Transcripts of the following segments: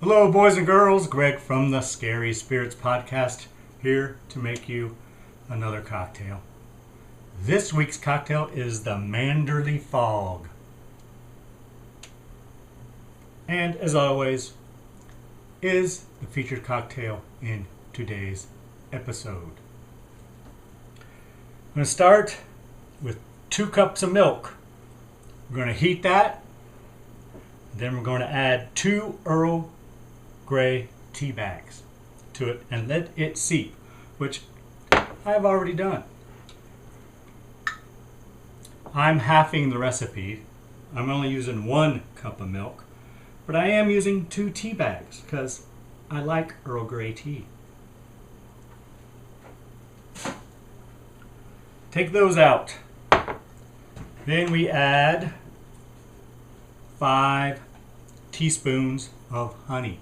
Hello, boys and girls. Greg from the Scary Spirits Podcast, here to make you another cocktail. This week's cocktail is the Manderley Fog. And as always, is the featured cocktail in today's episode. I'm going to start with 2 cups of milk. We're going to heat that. Then we're going to add 2 Earl Grey tea bags to it and let it seep, which I've already done. I'm halving the recipe. I'm only using 1 cup of milk, but I am using 2 tea bags because I like Earl Grey tea. Take those out. Then we add 5 teaspoons of honey.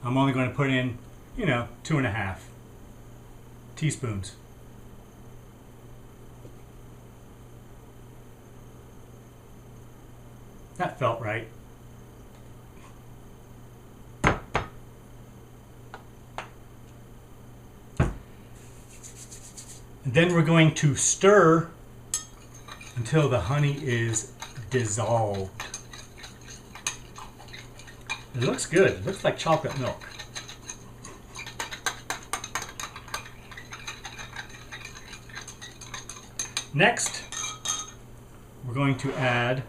I'm only going to put in, 2.5 teaspoons. That felt right. And then we're going to stir until the honey is dissolved. It looks good. It looks like chocolate milk. Next, we're going to add,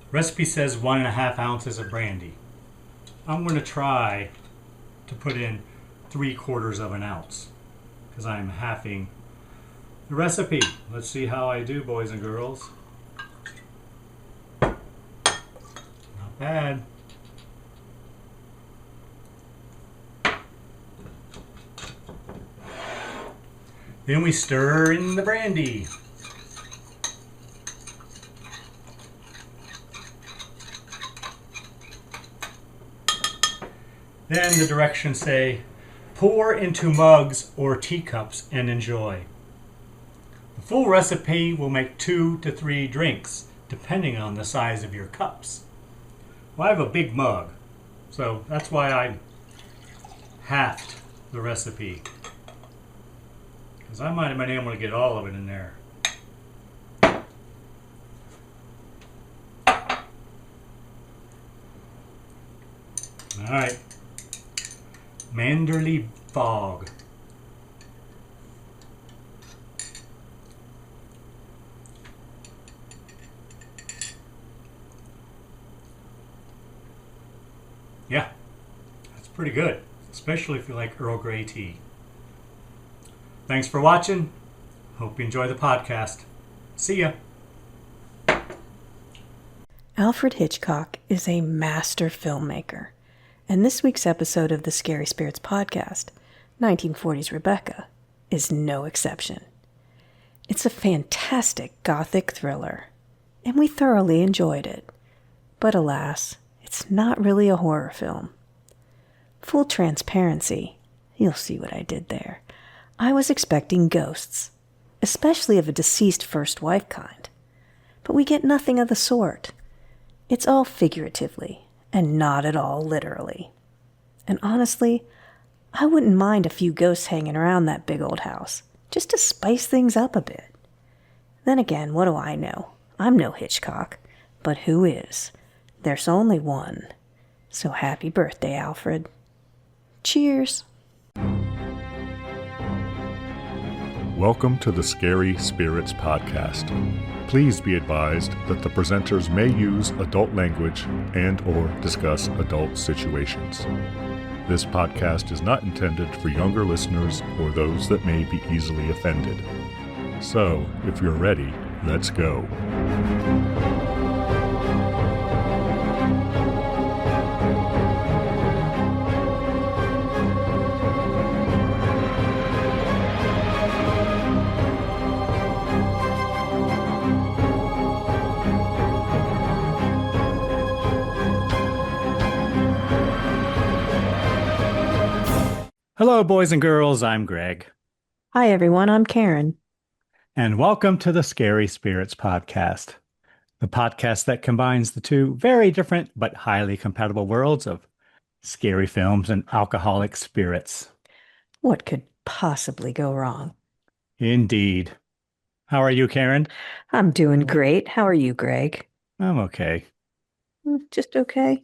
recipe says 1.5 ounces of brandy. I'm going to try to put in 3/4 of an ounce because I'm halving the recipe. Let's see how I do, boys and girls. Not bad. Then we stir in the brandy. Then the directions say, pour into mugs or teacups and enjoy. The full recipe will make 2 to 3 drinks, depending on the size of your cups. Well, I have a big mug, so that's why I halved the recipe. Because I might have been able to get all of it in there. Alright. Manderley Fog. Yeah, that's pretty good, especially if you like Earl Grey tea. Thanks for watching. Hope you enjoy the podcast. See ya. Alfred Hitchcock is a master filmmaker, and this week's episode of the Scary Spirits Podcast, 1940s Rebecca, is no exception. It's a fantastic gothic thriller, and we thoroughly enjoyed it. But alas, it's not really a horror film. Full transparency, you'll see what I did there. I was expecting ghosts, especially of a deceased first wife kind. But we get nothing of the sort. It's all figuratively, and not at all literally. And honestly, I wouldn't mind a few ghosts hanging around that big old house, just to spice things up a bit. Then again, what do I know? I'm no Hitchcock, but who is? There's only one. So happy birthday, Alfred. Cheers. Welcome to the Scary Spirits Podcast. Please be advised that the presenters may use adult language and or discuss adult situations. This podcast is not intended for younger listeners or those that may be easily offended. So, if you're ready, let's go. Hello, boys and girls. I'm Greg. Hi, everyone. I'm Karen. And welcome to the Scary Spirits Podcast. the podcast that combines the two very different but highly compatible worlds of scary films and alcoholic spirits. What could possibly go wrong? Indeed. How are you, Karen? I'm doing great. How are you, Greg? I'm okay. Just okay.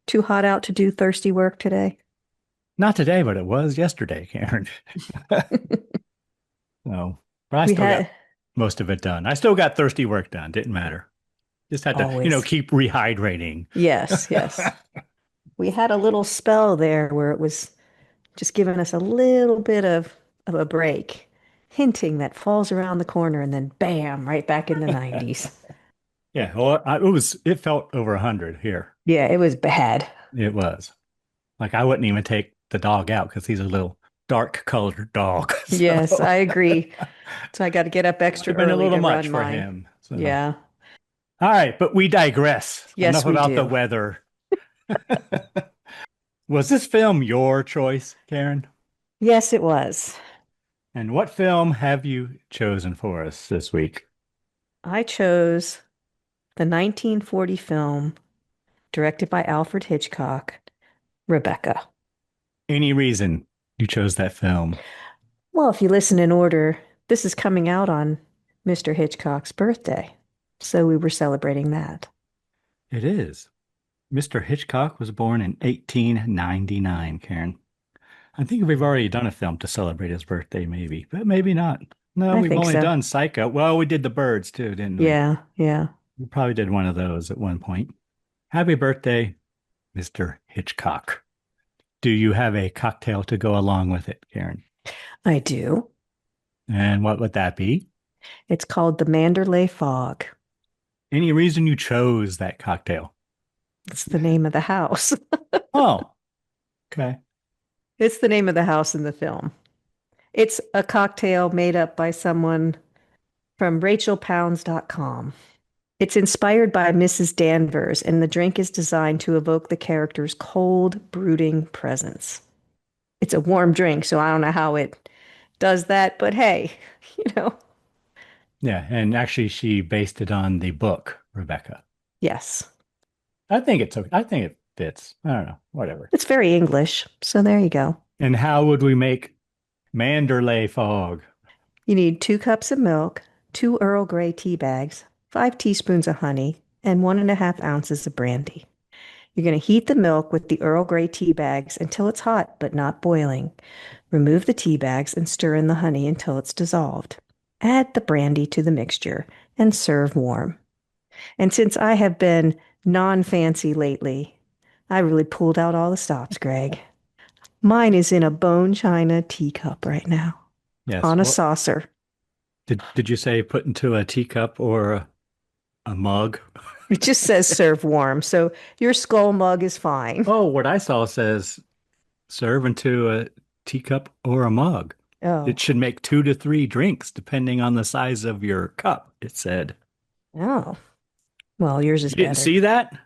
Too hot out to do thirsty work today? Not today, but it was yesterday, Karen. No, but I We still got had most of it done. I still got thirsty work done. Didn't matter. Just had to, always. keep rehydrating. Yes, yes. We had a little spell there where it was just giving us a little bit of a break, hinting that falls around the corner and then bam, right back in the 90s. Yeah, well, it felt over 100 here. Yeah, it was bad. It was. Like I wouldn't even take the dog out because he's a little dark colored dog. Yes, I agree. So I got to get up extra Been a early little to much run for mine. him. So. Yeah. All right, but we digress. Yes, Enough we about do. the weather. Was this film your choice, Karen? Yes, it was. And what film have you chosen for us this week? I chose the 1940 film directed by Alfred Hitchcock, Rebecca. Any reason you chose that film? Well, if you listen in order, this is coming out on Mr. Hitchcock's birthday. So we were celebrating that. It is. Mr. Hitchcock was born in 1899, Karen. I think we've already done a film to celebrate his birthday, maybe, but maybe not. No, I we've think only so. done Psycho. Well, we did The Birds too, didn't we? Yeah, yeah. We probably did one of those at one point. Happy birthday, Mr. Hitchcock. Do you have a cocktail to go along with it, Karen? I do. And what would that be? It's called the Manderley Fog. Any reason you chose that cocktail? It's the name of the house. Oh, okay. It's the name of the house in the film. It's a cocktail made up by someone from rachelpounds.com. It's inspired by Mrs. Danvers, and the drink is designed to evoke the character's cold, brooding presence. It's a warm drink, so I don't know how it does that, but hey, Yeah, and actually she based it on the book, Rebecca. Yes. I think it's okay. I think it fits. I don't know. Whatever. It's very English, so there you go. And how would we make Manderley Fog? You need 2 cups of milk, 2 Earl Grey tea bags, 5 teaspoons of honey, and 1.5 ounces of brandy. You're going to heat the milk with the Earl Grey tea bags until it's hot but not boiling. Remove the tea bags and stir in the honey until it's dissolved. Add the brandy to the mixture and serve warm. And since I have been non-fancy lately, I really pulled out all the stops, Greg. Mine is in a bone china teacup right now. Yes. On a saucer. Did you say put into a teacup or a mug? It just says serve warm, so your skull mug is fine. Oh, what I saw says serve into a teacup or a mug. Oh. It should make 2 to 3 drinks depending on the size of your cup, it said. Oh. Well, yours is You didn't better. see that?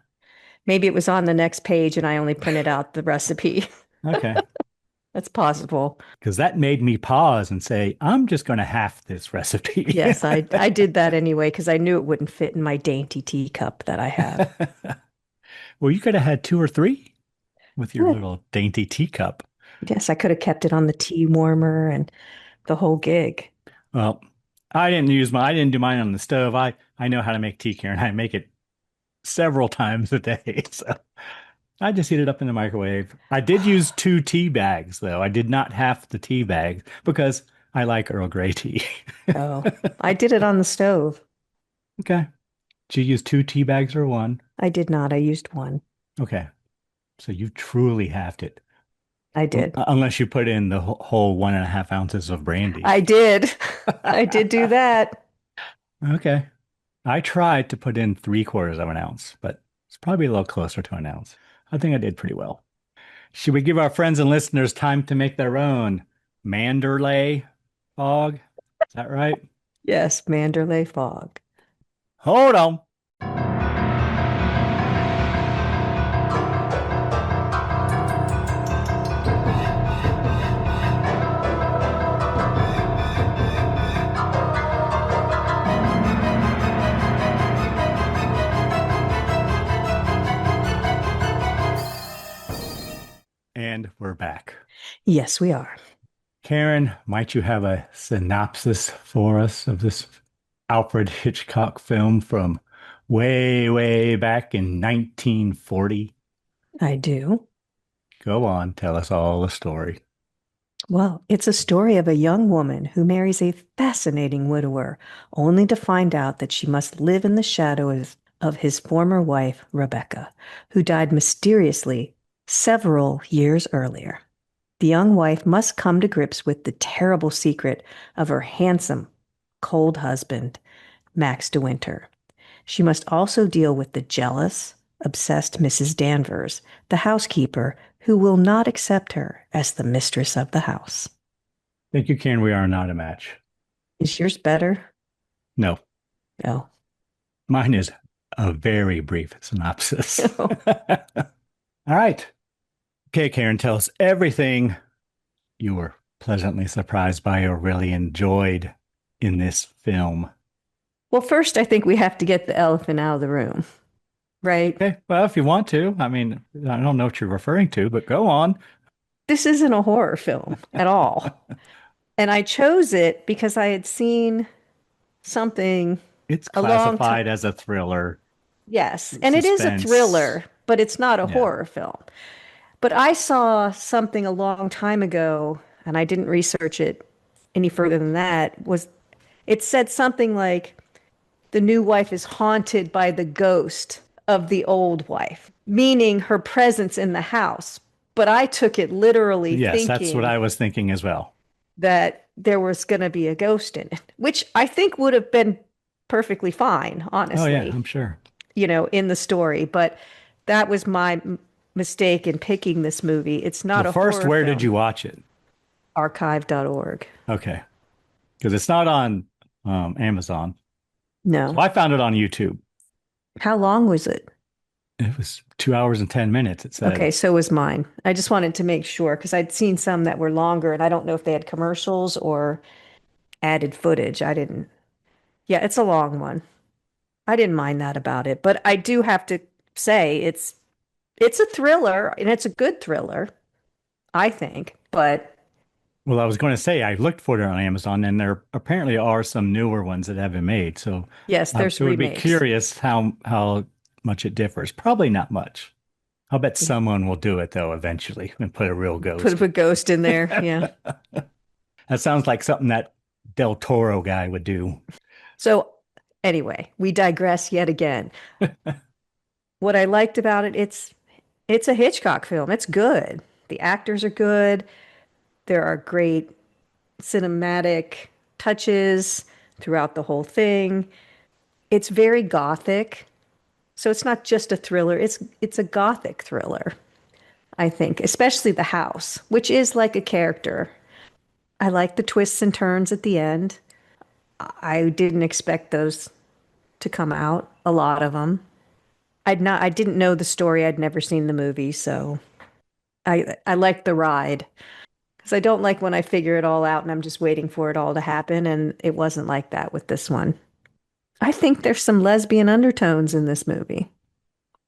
Maybe it was on the next page and I only printed out the recipe. Okay. That's possible. Because that made me pause and say, I'm just going to half this recipe. Yes, I did that anyway because I knew it wouldn't fit in my dainty teacup that I have. Well, you could have had 2 or 3 with your Yeah. little dainty teacup. Yes, I could have kept it on the tea warmer and the whole gig. Well, I didn't do mine on the stove. I know how to make tea, Karen. I make it several times a day. So I just heat it up in the microwave. I did use 2 tea bags, though. I did not half the tea bags because I like Earl Grey tea. Oh, I did it on the stove. Okay. Did you use 2 tea bags or 1? I did not. I used 1. Okay. So you truly halved it. I did. Unless you put in the whole 1.5 ounces of brandy. I did. I did do that. Okay. I tried to put in 3/4 of an ounce, but it's probably a little closer to an ounce. I think I did pretty well. Should we give our friends and listeners time to make their own Manderley Fog? Is that right? Yes, Manderley Fog. Hold on. And we're back. Yes, we are. Karen, might you have a synopsis for us of this Alfred Hitchcock film from way, way back in 1940? I do. Go on, tell us all the story. Well, it's a story of a young woman who marries a fascinating widower, only to find out that she must live in the shadow of his former wife, Rebecca, who died mysteriously several years earlier. The young wife must come to grips with the terrible secret of her handsome, cold husband, Max de Winter. She must also deal with the jealous, obsessed Mrs. Danvers, the housekeeper, who will not accept her as the mistress of the house. Thank you, Karen. We are not a match. Is yours better? No, No. mine is a very brief synopsis. All right. Okay, Karen, tell us everything you were pleasantly surprised by or really enjoyed in this film. Well, first, I think we have to get the elephant out of the room, right? Okay, well, if you want to, I mean, I don't know what you're referring to, but go on. This isn't a horror film at all. And I chose it because I had seen something It's a long time. classified as a thriller, Yes, and it is a suspense. thriller, but it's not a Yeah. horror film. But I saw something a long time ago, and I didn't research it any further than that, was it said something like the new wife is haunted by the ghost of the old wife, meaning her presence in the house. But I took it literally Yes, that's what thinking I was thinking as well. that there was going to be a ghost in it, which I think would have been perfectly fine, Oh, yeah, honestly, I'm sure. in the story. But that was my mistake in picking this movie. It's not Well, a first, horror where did film. you watch it? Archive.org. Okay, because it's not on Amazon. So No. I found it on YouTube. How long was it? It was 2 hours and 10 minutes, it said. Okay, so was mine. I just wanted to make sure because I'd seen some that were longer and I don't know if they had commercials or added footage. I didn't. Yeah, it's a long one. I didn't mind that about it, but I do have to say it's a thriller and it's a good thriller, I think. But Well, I was going to say I looked for it on Amazon, and there apparently are some newer ones that have been made. So yes, there's it would be remakes. curious how much it differs. Probably not much. I'll bet someone will do it though eventually and put a real Put ghost. a ghost in there. Yeah. That sounds like something that Del Toro guy would do. So anyway, we digress yet again. What I liked about it, it's a Hitchcock film. It's good. The actors are good. There are great cinematic touches throughout the whole thing. It's very gothic. So it's not just a thriller, it's a gothic thriller, I think, especially the house, which is like a character. I like the twists and turns at the end. I didn't expect those to come out, a lot of them. I didn't know the story. I'd never seen the movie, so I liked the ride. Because I don't like when I figure it all out and I'm just waiting for it all to happen. And it wasn't like that with this one. I think there's some lesbian undertones in this movie,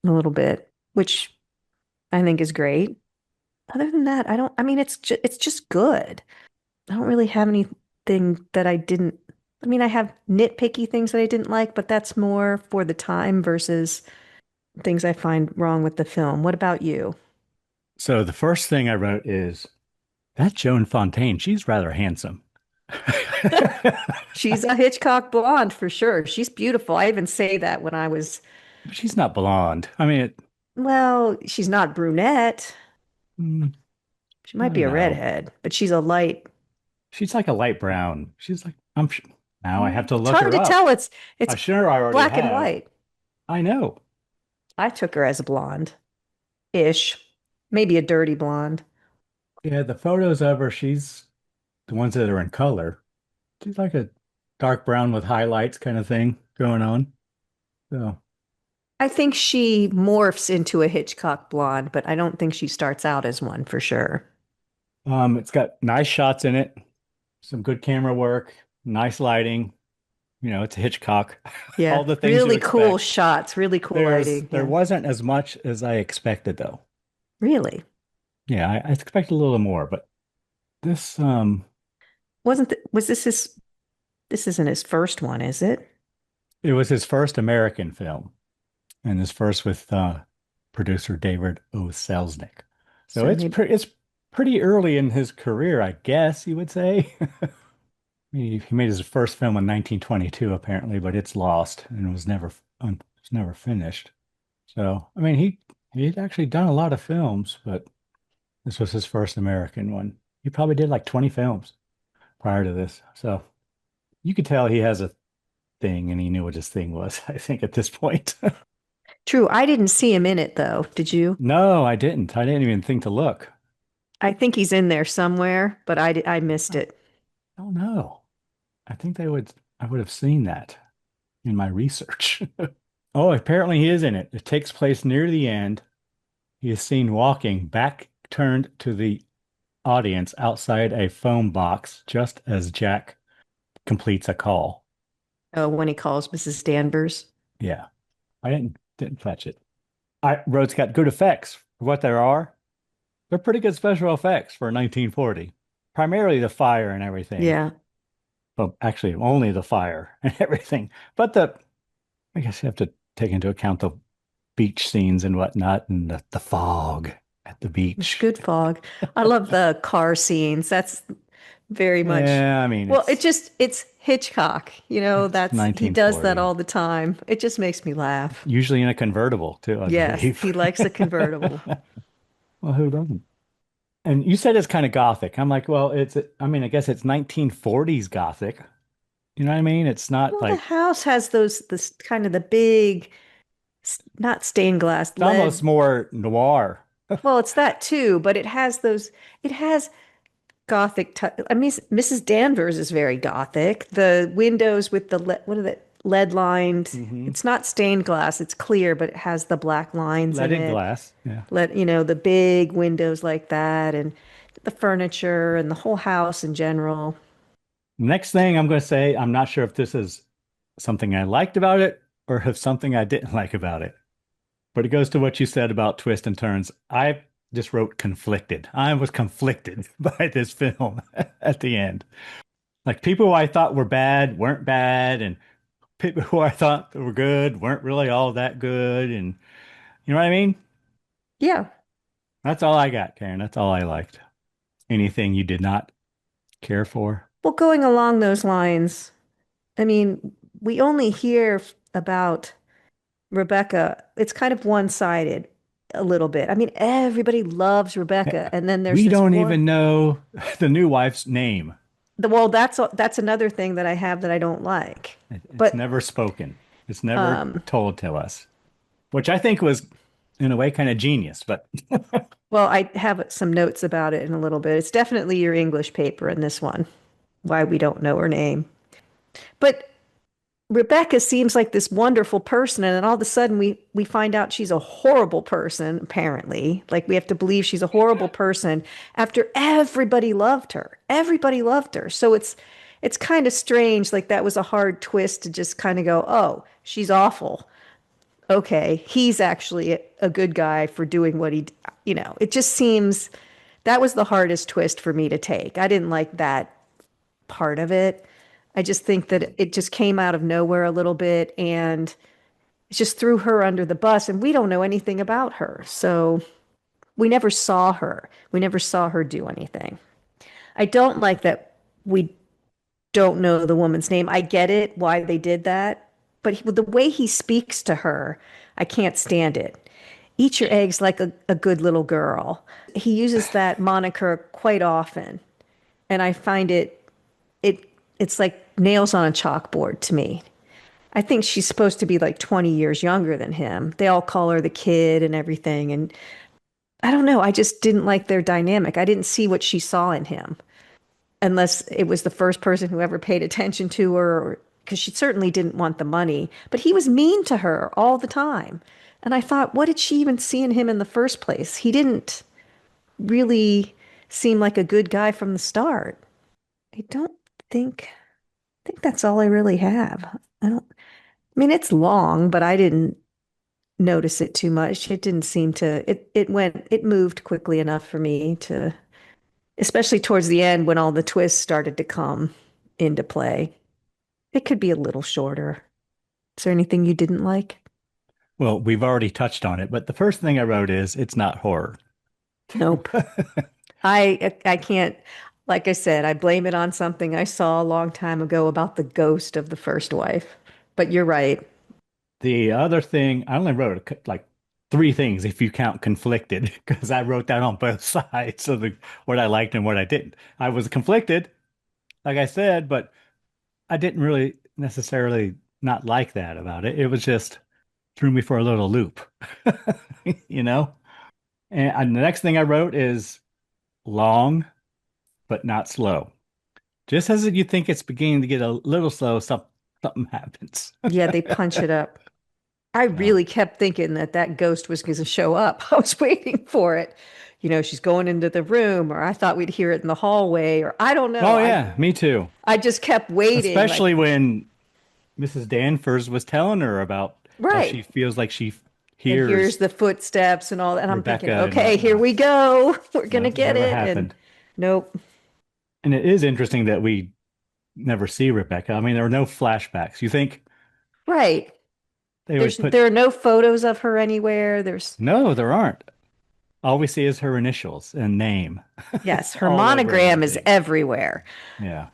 a little bit, which I think is great. Other than that, I mean, it's just good. I don't really have anything that I didn't, I mean, I have nitpicky things that I didn't like, but that's more for the time versus things I find wrong with the film. What about you? So the first thing I wrote is that Joan Fontaine. She's rather handsome. She's a Hitchcock blonde for sure. She's beautiful. I even say that when I was, But she's not blonde. I mean, well, she's not brunette. mm, She I might be don't a know. redhead, but she's a light. She's like a light brown. She's like now I have to It's look hard her to up. tell. It's I'm sure I already black and have. white. I know. I took her as a blonde-ish, maybe a dirty blonde. Yeah, the photos of her, she's the ones that are in color. She's like a dark brown with highlights kind of thing going on. So, I think she morphs into a Hitchcock blonde, but I don't think she starts out as one for sure. it's got nice shots in it, some good camera work, nice lighting. You know, it's a Hitchcock. Yeah, All the things you really cool expect. shots, really cool lighting. There Yeah, wasn't as much as I expected though. really. Yeah, I expected a little more, but this Was this his, this isn't his first one, is it? it was his first American film and his first with producer David O. Selznick. So So maybe, it's pretty early in his career, I guess you would say. He made his first film in 1922 apparently, but it's lost and was never finished. So, I mean, he'd actually done a lot of films, but this was his first American one. He probably did like 20 films prior to this. So you could tell he has a thing and he knew what his thing was, I think, at this point. true. I didn't see him in it though. Did you? No, I didn't. I didn't even think to look. I think he's in there somewhere, but I missed I it. don't know. I would have seen that in my research. Oh, apparently he is in it. It takes place near the end. He is seen walking back turned to the audience outside a phone box just as Jack completes a call. Oh, when he calls Mrs. Danvers. Yeah, I didn't fetch it. I Road's got good effects for what there are. They're pretty good special effects for 1940. Primarily the fire and everything. Yeah. Well, actually, only the fire and everything. But I guess you have to take into account the beach scenes and whatnot and the fog at the It's beach. good fog. I love the car scenes. That's very much, Yeah, I mean, well, it's Hitchcock. it's He does that 1940. all the time. It just makes me laugh. Usually in a convertible too, I Yes, believe. he likes a convertible. Well, who doesn't? And you said it's kind of gothic. I'm like, well, I mean, I guess it's 1940s gothic. You know what I mean? It's not Well, the like, house has this kind of the big, not stained glass, it's almost lead. more noir. Well, it's that too, but it has Gothic. I mean, Mrs. Danvers is very Gothic. The windows with the what are the lead lined? Hmm. It's not stained glass. It's clear, but it has the black lines in Leaded it. glass. Yeah. The big windows like that, and the furniture and the whole house in general. Next thing I'm going to say, I'm not sure if this is something I liked about it or if something I didn't like about it. But it goes to what you said about twists and turns. I just wrote conflicted. I was conflicted by this film at the end. Like people who I thought were bad weren't bad, and people who I thought were good weren't really all that good. And you know what I mean? Yeah. That's all I got, Karen. That's all I liked. Anything you did not care for? Well, going along those lines, I mean, we only hear about Rebecca. It's kind of one-sided a little bit. I mean, everybody loves Rebecca, and then there's We this don't one. even know the new wife's name. Well, that's another thing that I have that I don't like. It's But never spoken. It's never told to us, which I think was, in a way, kind of genius. But well, I have some notes about it in a little bit. It's definitely your English paper in this one. Why we don't know her name. But Rebecca seems like this wonderful person, and then all of a sudden we find out she's a horrible person, apparently. Like we have to believe she's a horrible person after everybody loved her. Everybody loved her. So it's kind of strange. Like that was a hard twist to just kind of go, oh, she's awful. Okay, he's actually a good guy for doing what it just seems that was the hardest twist for me to take. I didn't like that part of it. I just think that it just came out of nowhere a little bit and it just threw her under the bus and we don't know anything about her. So we never saw her. We never saw her do anything. I don't like that we don't know the woman's name. I get it why they did that, but the way he speaks to her, I can't stand it. Eat your eggs like a good little girl. He uses that moniker quite often, and I find it's like nails on a chalkboard to me. I think she's supposed to be like 20 years younger than him. They all call her the kid and everything, and I don't know. I just didn't like their dynamic. I didn't see what she saw in him unless it was the first person who ever paid attention to her, because she certainly didn't want the money. But he was mean to her all the time. And I thought, what did she even see in him in the first place? He didn't really seem like a good guy from the start. I don't think I think that's all I really have. I mean it's long, but I didn't notice it too much. It didn't seem to, it moved quickly enough for me to, especially towards the end when all the twists started to come into play. It could be a little shorter. Is there anything you didn't like? Well, we've already touched on it, but the first thing I wrote is it's not horror. Nope. I can't, like I said, I blame it on something I saw a long time ago about the ghost of the first wife. But you're right. The other thing, I only wrote like three things if you count conflicted, because I wrote that on both sides of what I liked and what I didn't. I was conflicted, like I said, but I didn't really necessarily not like that about it. It was just threw me for a little loop, you know? And the next thing I wrote is long, but not slow. Just as you think it's beginning to get a little slow, something happens. Yeah, they punch it up. I Yeah. really kept thinking that that ghost was going to show up. I was waiting for it. You know, she's going into the room, or I thought we'd hear it in the hallway, or I don't know. Oh yeah, me too. I just kept waiting, like, Especially when Mrs. Danvers was telling her about how right. she feels like she And here's hears the footsteps and all that. And I'm thinking, Rebecca and okay, here whatnot. we go. We're gonna No, get never it. And happened. nope. And it is interesting that we never see Rebecca. I mean, there are no flashbacks. You think Right. they would put, There are no photos of her anywhere. There's no, there aren't. All we see is her initials and name yes, her all over monogram is everything. everywhere. Yeah.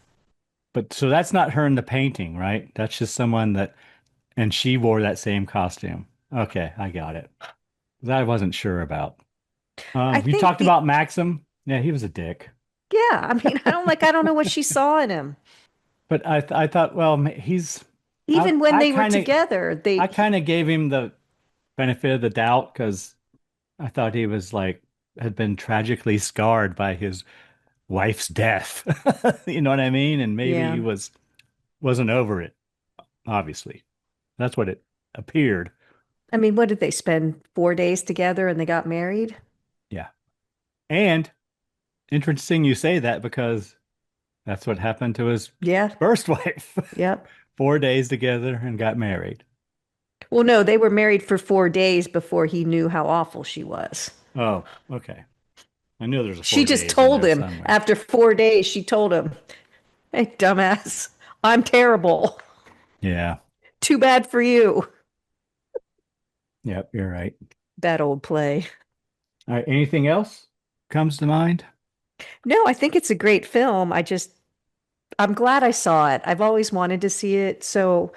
But so that's not her in the painting, right? That's just someone that, and she wore that same costume. Okay, I got it. That I wasn't sure about. I You think talked the about Maxim. Yeah, he was a dick. yeah, I mean, I don't know what she saw in him. But I thought, well, he's Even when I they were kind of together, I kind of gave him the benefit of the doubt because I thought he was like had been tragically scarred by his wife's death. You know what I mean? And maybe yeah. he wasn't over it, obviously. That's what it appeared. I mean, what did they spend 4 days together and they got married? Yeah. And interesting you say that because that's what happened to his Yeah. first wife. Yep. 4 days together and got married. Well, no, they were married for 4 days before he knew how awful she was. Oh, okay. I knew there's a She four just days in told there him somewhere. after 4 days, she told him, hey, dumbass, I'm terrible. Yeah. Too bad for you. Yep, you're right. That old play. All right. Anything else comes to mind? No, I think it's a great film. I'm glad I saw it. I've always wanted to see it. So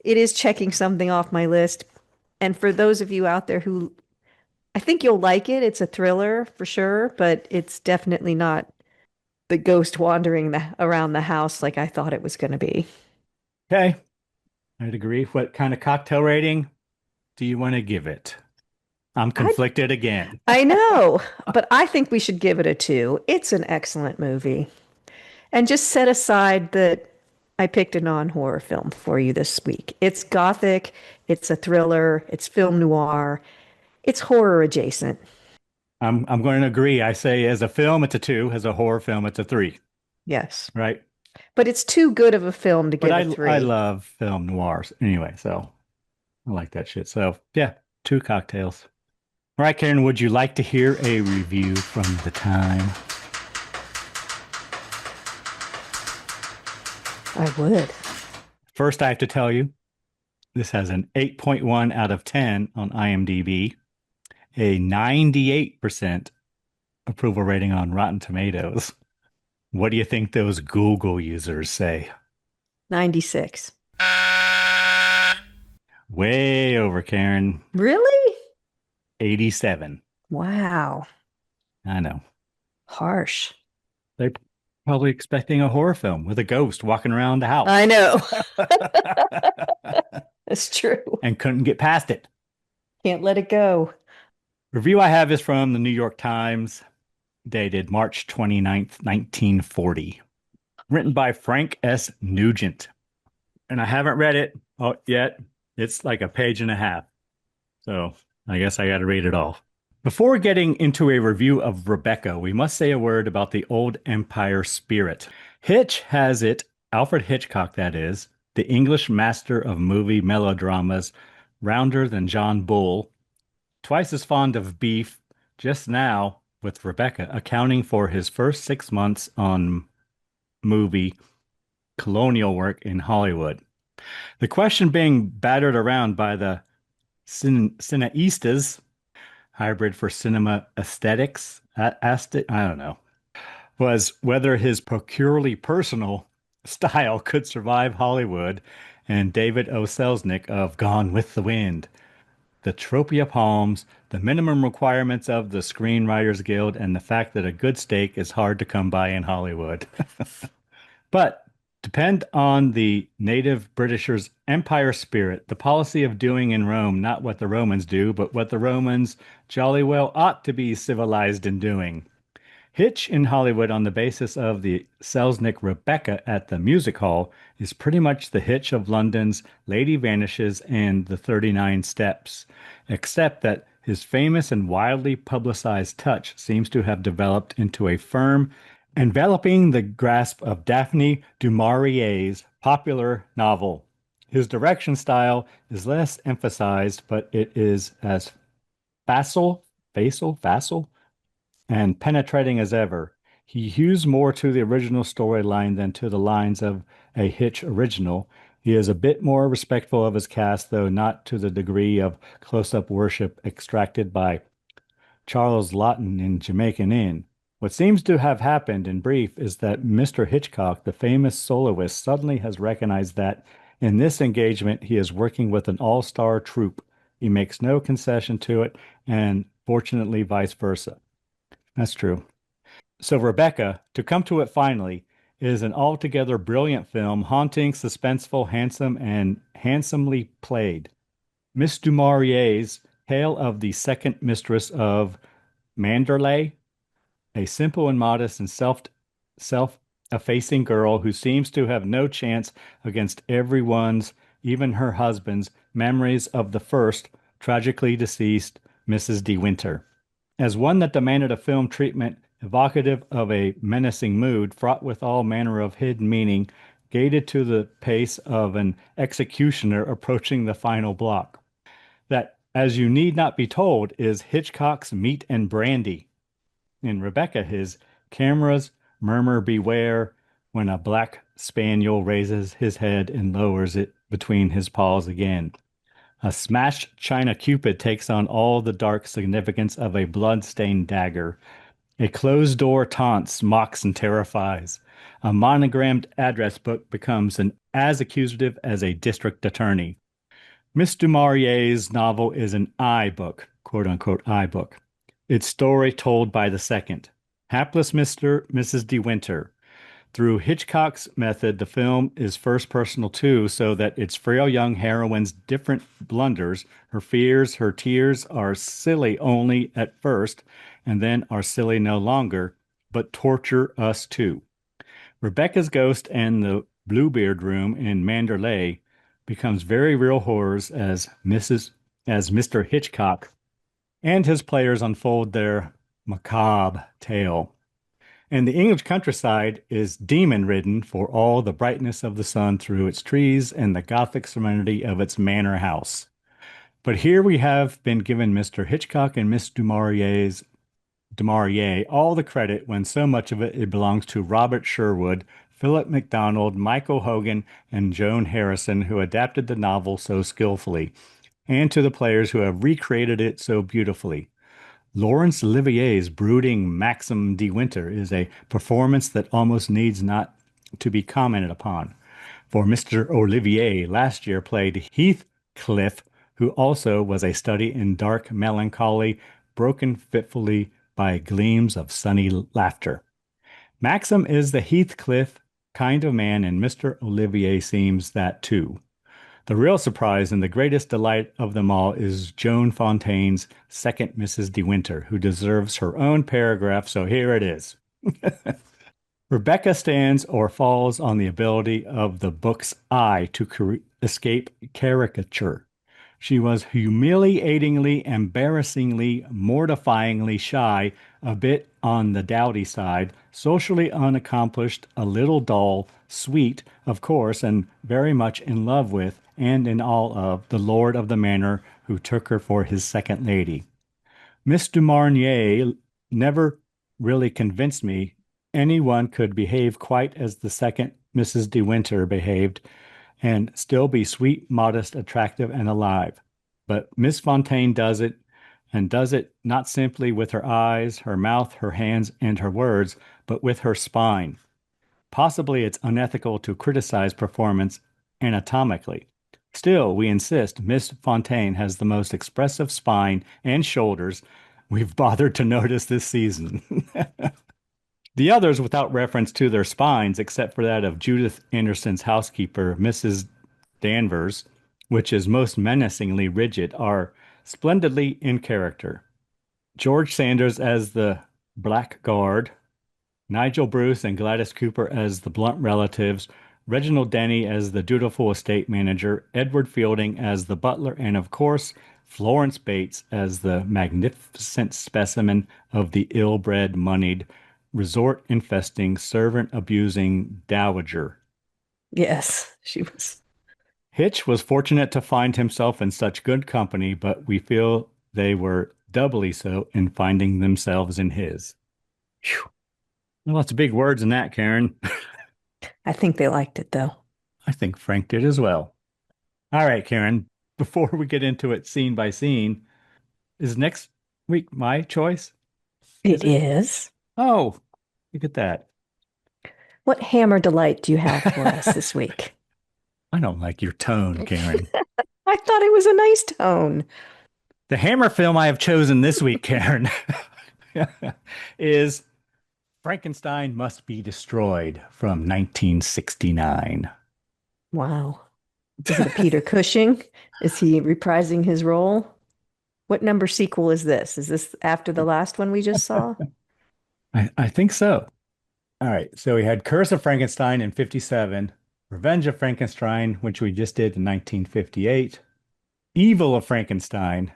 it is checking something off my list. And for those of you out there who I think you'll like it, it's a thriller for sure, but it's definitely not the ghost wandering around the house like I thought it was going to be. Okay. I'd agree. What kind of cocktail rating do you want to give it? I'm I conflicted again. I know, but I think we should give it a 2. It's an excellent movie. And just set aside that I picked a non-horror film for you this week. It's gothic, it's a thriller, it's film noir, it's horror adjacent. I'm going to agree. I say as a film, it's a 2. As a horror film, it's a 3. Yes. Right. But it's too good of a film to But get a I 3. love film noirs anyway, so I like that shit. So yeah, 2 cocktails. All right, Karen, would you like to hear a review from the time? I would. First, I have to tell you, this has an 8.1 out of 10 on IMDb, a 98% approval rating on Rotten Tomatoes. What do you think those Google users say? 96. Way over, Karen. Really? 87. Wow. I know. Harsh. They're probably expecting a horror film with a ghost walking around the house. I know. That's true. And couldn't get past it. Can't let it go. Review I have is from the New York Times, dated March 29th, 1940. Written by Frank S. Nugent. And I haven't read it yet. It's like a page and a half. So I guess I got to read it all. Before getting into a review of Rebecca, we must say a word about the old Empire spirit. Hitch has it, Alfred Hitchcock that is, the English master of movie melodramas, rounder than John Bull, twice as fond of beef, just now, with Rebecca, accounting for his first 6 months on movie colonial work in Hollywood. The question being battered around by the cineastas, hybrid for cinema aesthetics, I don't know, was whether his peculiarly personal style could survive Hollywood and David O. Selznick of Gone with the Wind, the Tropea Palms, the minimum requirements of the Screenwriters Guild, and the fact that a good steak is hard to come by in Hollywood. But depend on the native Britishers' empire spirit, the policy of doing in Rome not what the Romans do, but what the Romans jolly well ought to be civilized in doing. Hitch in Hollywood on the basis of the Selznick Rebecca at the Music Hall is pretty much the Hitch of London's Lady Vanishes and the 39 Steps, except that his famous and widely publicized touch seems to have developed into a firm enveloping the grasp of Daphne du Maurier's popular novel. His direction style is less emphasized, but it is as facile, and penetrating as ever. He hews more to the original storyline than to the lines of a Hitch original. He is a bit more respectful of his cast, though not to the degree of close-up worship extracted by Charles Laughton in Jamaican Inn. What seems to have happened, in brief, is that Mr. Hitchcock, the famous soloist, suddenly has recognized that in this engagement he is working with an all-star troupe. He makes no concession to it, and fortunately vice versa. That's true. So Rebecca, to come to it finally, is an altogether brilliant film, haunting, suspenseful, handsome, and handsomely played. Miss du Maurier's tale of the second mistress of Manderley, a simple and modest and self-effacing girl who seems to have no chance against everyone's, even her husband's, memories of the first, tragically deceased Mrs. De Winter. As one that demanded a film treatment evocative of a menacing mood, fraught with all manner of hidden meaning, gated to the pace of an executioner approaching the final block. That, as you need not be told, is Hitchcock's meat and brandy. In Rebecca, his cameras murmur beware when a black spaniel raises his head and lowers it between his paws again. A smashed china cupid takes on all the dark significance of a blood-stained dagger. A closed-door taunts, mocks, and terrifies. A monogrammed address book becomes as accusative as a district attorney. Miss du Maurier's novel is an I book, quote-unquote I book. Its story told by the second. Hapless Mrs. De Winter. Through Hitchcock's method, the film is first personal too, so that its frail young heroine's different blunders, her fears, her tears, are silly only at first, and then are silly no longer, but torture us too. Rebecca's ghost and the Bluebeard room in Manderley becomes very real horrors as Mr. Hitchcock and his players unfold their macabre tale. And the English countryside is demon-ridden for all the brightness of the sun through its trees and the Gothic serenity of its manor house. But here we have been given Mr. Hitchcock and Miss du Maurier all the credit when so much of it belongs to Robert Sherwood, Philip MacDonald, Michael Hogan, and Joan Harrison, who adapted the novel so skillfully, and to the players who have recreated it so beautifully. Laurence Olivier's brooding Maxim De Winter is a performance that almost needs not to be commented upon. For Mr. Olivier last year played Heathcliff, who also was a study in dark melancholy, broken fitfully by gleams of sunny laughter. Maxim is the Heathcliff kind of man, and Mr. Olivier seems that too. The real surprise and the greatest delight of them all is Joan Fontaine's second Mrs. De Winter, who deserves her own paragraph, so here it is. Rebecca stands or falls on the ability of the book's eye to escape caricature. She was humiliatingly, embarrassingly, mortifyingly shy, a bit on the dowdy side, socially unaccomplished, a little dull, sweet, of course, and very much in love with, and in all of the lord of the manor who took her for his second lady. Miss de Marnier never really convinced me anyone could behave quite as the second Mrs. De Winter behaved and still be sweet, modest, attractive, and alive. But Miss Fontaine does it, and does it not simply with her eyes, her mouth, her hands, and her words, but with her spine. Possibly it's unethical to criticize performance anatomically. Still, we insist Miss Fontaine has the most expressive spine and shoulders we've bothered to notice this season. The others, without reference to their spines, except for that of Judith Anderson's housekeeper, Mrs. Danvers, which is most menacingly rigid, are splendidly in character. George Sanders as the blackguard, Nigel Bruce and Gladys Cooper as the blunt relatives, Reginald Denny as the dutiful estate manager, Edward Fielding as the butler, and of course, Florence Bates as the magnificent specimen of the ill-bred, moneyed, resort-infesting, servant-abusing dowager. Yes, she was. Hitch was fortunate to find himself in such good company, but we feel they were doubly so in finding themselves in his. Whew. Lots of big words in that, Karen. I think they liked it, though. I think Frank did as well. All right, Karen, before we get into it scene by scene, is next week my choice? It is. Oh, look at that. What hammer delight do you have for us this week? I don't like your tone, Karen. I thought it was a nice tone. The Hammer film I have chosen this week, Karen, is Frankenstein Must Be Destroyed from 1969. Wow. Is it a Peter Cushing? Is he reprising his role? What number sequel is this? Is this after the last one we just saw? I think so. All right. So we had Curse of Frankenstein in 57, Revenge of Frankenstein, which we just did in 1958, Evil of Frankenstein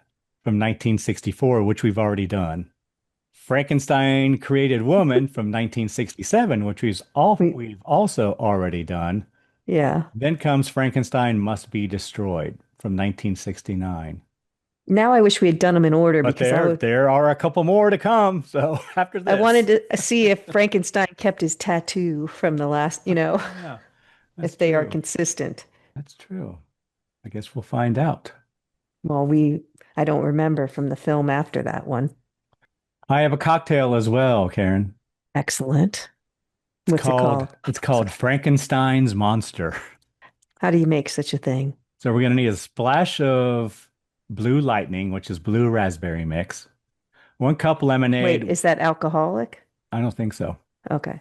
from 1964, which we've already done, Frankenstein Created Woman from 1967, which we've also already done. Yeah. Then comes Frankenstein Must Be Destroyed from 1969. Now I wish we had done them in order But because there are a couple more to come. So after I this, wanted to see if Frankenstein kept his tattoo from the last, yeah, that's if they are true. consistent. That's true. I guess we'll find out. Well, I don't remember from the film after that one. I have a cocktail as well, Karen. Excellent. What's it called? It's called Frankenstein's Monster. How do you make such a thing? So we're going to need a splash of Blue Lightning, which is blue raspberry mix, 1 cup lemonade. Wait, is that alcoholic? I don't think so. Okay.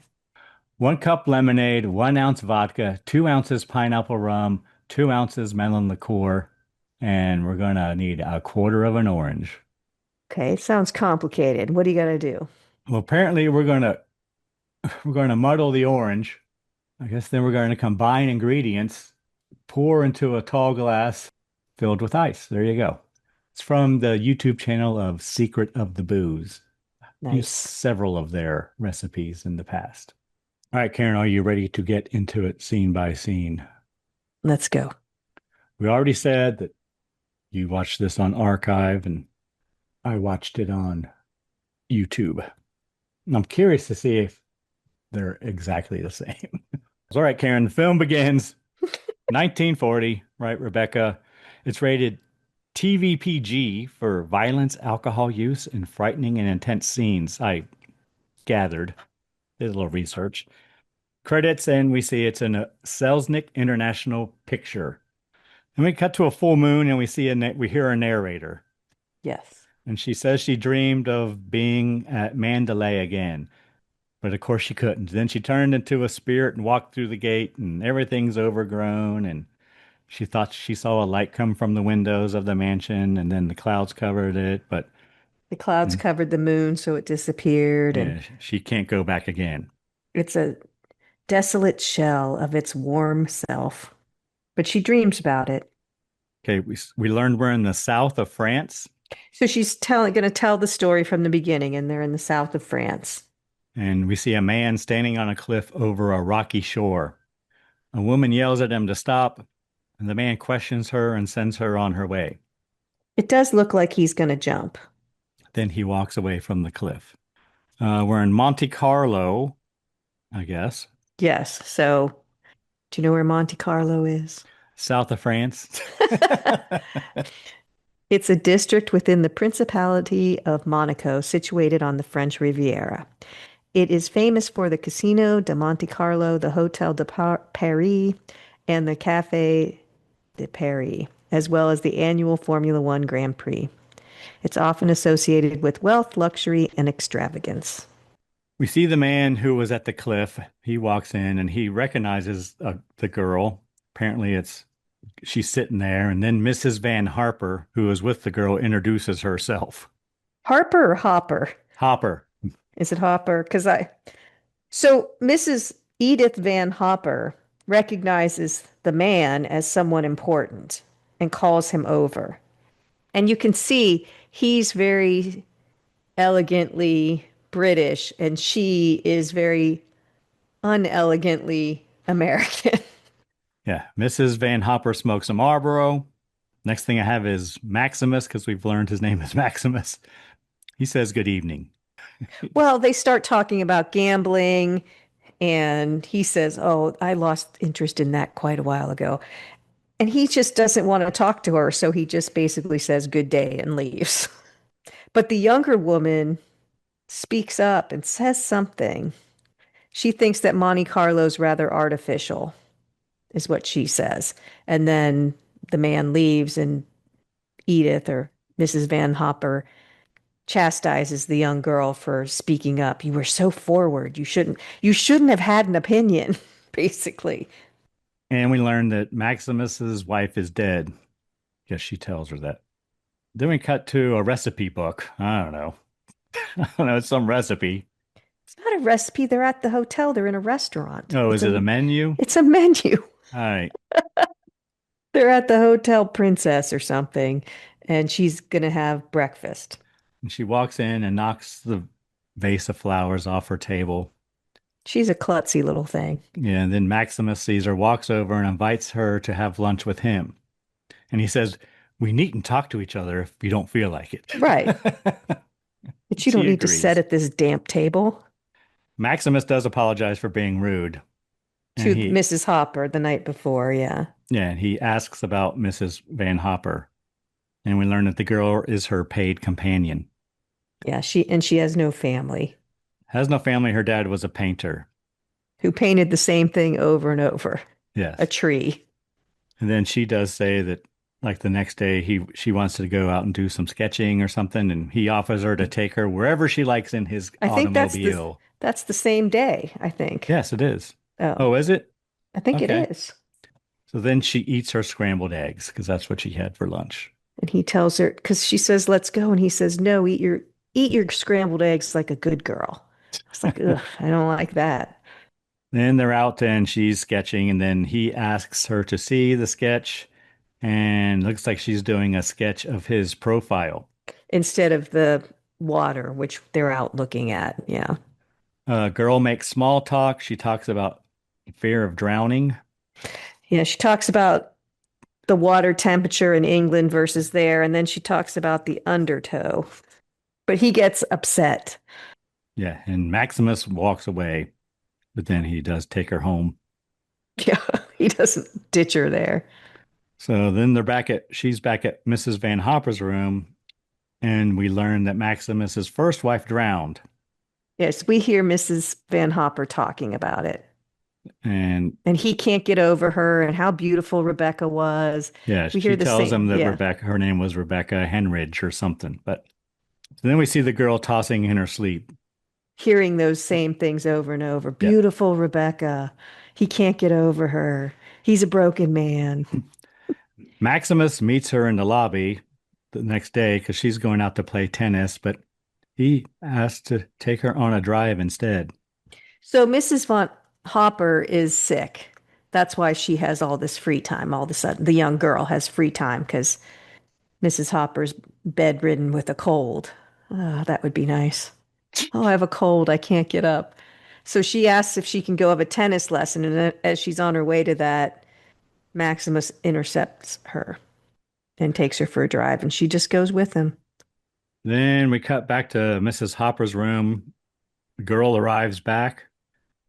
1 cup lemonade, 1 ounce vodka, 2 ounces pineapple rum, 2 ounces melon liqueur, and we're going to need a quarter of an orange. Okay, sounds complicated. What do you got to do? Well, apparently we're going to muddle the orange. I guess then we're going to combine ingredients, pour into a tall glass filled with ice. There you go. It's from the YouTube channel of Secret of the Booze. Used Nice. several of their recipes in the past. All right, Karen, are you ready to get into it scene by scene? Let's go. We already said that you watched this on archive and I watched it on YouTube. And I'm curious to see if they're exactly the same. All right, Karen, the film begins 1940, right, Rebecca? It's rated TVPG for violence, alcohol use, and frightening and intense scenes. I gathered, did a little research. Credits, and we see it's in a Selznick International Picture. And we cut to a full moon, and we hear a narrator. Yes. And she says she dreamed of being at Manderley again. But of course she couldn't. Then she turned into a spirit and walked through the gate, and everything's overgrown. And she thought she saw a light come from the windows of the mansion, and then the clouds covered it. But The clouds covered the moon, so it disappeared, yeah, and she can't go back again. it's a desolate shell of its warm self. But she dreams about it. Okay, we learned we're in the south of France, So she's going to tell the story from the beginning, and they're in the south of France. and we see a man standing on a cliff over a rocky shore. A woman yells at him to stop, And the man questions her and sends her on her way. It does look like he's going to jump. Then he walks away from the cliff. We're in Monte Carlo, I guess, Yes. So, do you know where Monte Carlo is? south of France. It's a district within the Principality of Monaco, situated on the French Riviera. It is famous for the Casino de Monte Carlo, the Hotel de Paris, and the Café de Paris, as well as the annual Formula One Grand Prix. It's often associated with wealth, luxury, and extravagance. We see the man who was at the cliff. He walks in and he recognizes the girl. Apparently, she's sitting there. And then Mrs. Van Harper, who is with the girl, introduces herself. Harper or Hopper? Hopper. Is it Hopper? So Mrs. Edith Van Hopper recognizes the man as someone important and calls him over. And you can see he's very elegantly British and she is very unelegantly American. Yeah. Mrs. Van Hopper smokes a Marlboro. Next thing I have is Maximus, because we've learned his name is Maximus. He says, "Good evening." Well, they start talking about gambling, and he says, "Oh, I lost interest in that quite a while ago." And he just doesn't want to talk to her, so he just basically says good day and leaves. But the younger woman speaks up and says something. She thinks that Monte Carlo's rather artificial, is what she says. And then the man leaves, and Edith or Mrs. Van Hopper chastises the young girl for speaking up. You were so forward. You shouldn't have had an opinion, basically. And we learn that Maximus's wife is dead. Guess she tells her that. Then we cut to a recipe book. I don't know. I don't know. It's some recipe. It's not a recipe. They're at the hotel. They're in a restaurant. Oh, is it a menu? It's a menu. All right. They're at the Hotel Princess or something, and she's gonna have breakfast. And she walks in and knocks the vase of flowers off her table. She's a klutzy little thing. Yeah, and then Maximus sees her, walks over and invites her to have lunch with him. And he says, "We needn't talk to each other if you don't feel like it." Right. But you don't She need to agrees. sit at this damp table. Maximus does apologize for being rude. To And he, Mrs. Hopper the night before, yeah. yeah, he asks about Mrs. Van Hopper. And we learn that the girl is her paid companion. Yeah, she has no family Has no family. Her dad was a painter. who painted the same thing over and over, Yes. a tree. And then she does say that like the next day she wants to go out and do some sketching or something, and he offers her to take her wherever she likes in his I think automobile. that's the same day, I think. Yes, it is. Oh, Oh, is it? I think okay. it is. So then she eats her scrambled eggs because that's what she had for lunch. And he tells her, because she says, let's go. And he says, no, eat your scrambled eggs like a good girl. It's like, ugh, I don't like that. Then they're out and she's sketching, and then he asks her to see the sketch, and looks like she's doing a sketch of his profile. Instead of the water, which they're out looking at. Yeah. Girl makes small talk. She talks about fear of drowning. Yeah. She talks about the water temperature in England versus there. And then she talks about the undertow. But he gets upset. Yeah, and Maximus walks away, but then he does take her home. Yeah. He doesn't ditch her there. So then she's back at Mrs. Van Hopper's room, and we learn that Maximus's first wife drowned. Yes. We hear Mrs. Van Hopper talking about it. And he can't get over her and how beautiful Rebecca was. yeah, We she hear the tells same- him that yeah. her name was Rebecca Henridge or something. But so then we see the girl tossing in her sleep. Hearing those same things over and over. Yeah. Beautiful Rebecca. He can't get over her. He's a broken man. Maximus meets her in the lobby the next day because she's going out to play tennis, but he asked to take her on a drive instead. So Mrs. Von Hopper is sick. That's why she has all this free time. All of a sudden, the young girl has free time because Mrs. Hopper's bedridden with a cold. Oh, that would be nice. Oh, I have a cold. I can't get up. So she asks if she can go have a tennis lesson. And as she's on her way to that, Maximus intercepts her and takes her for a drive, and she just goes with him. Then we cut back to Mrs. Hopper's room. The girl arrives back.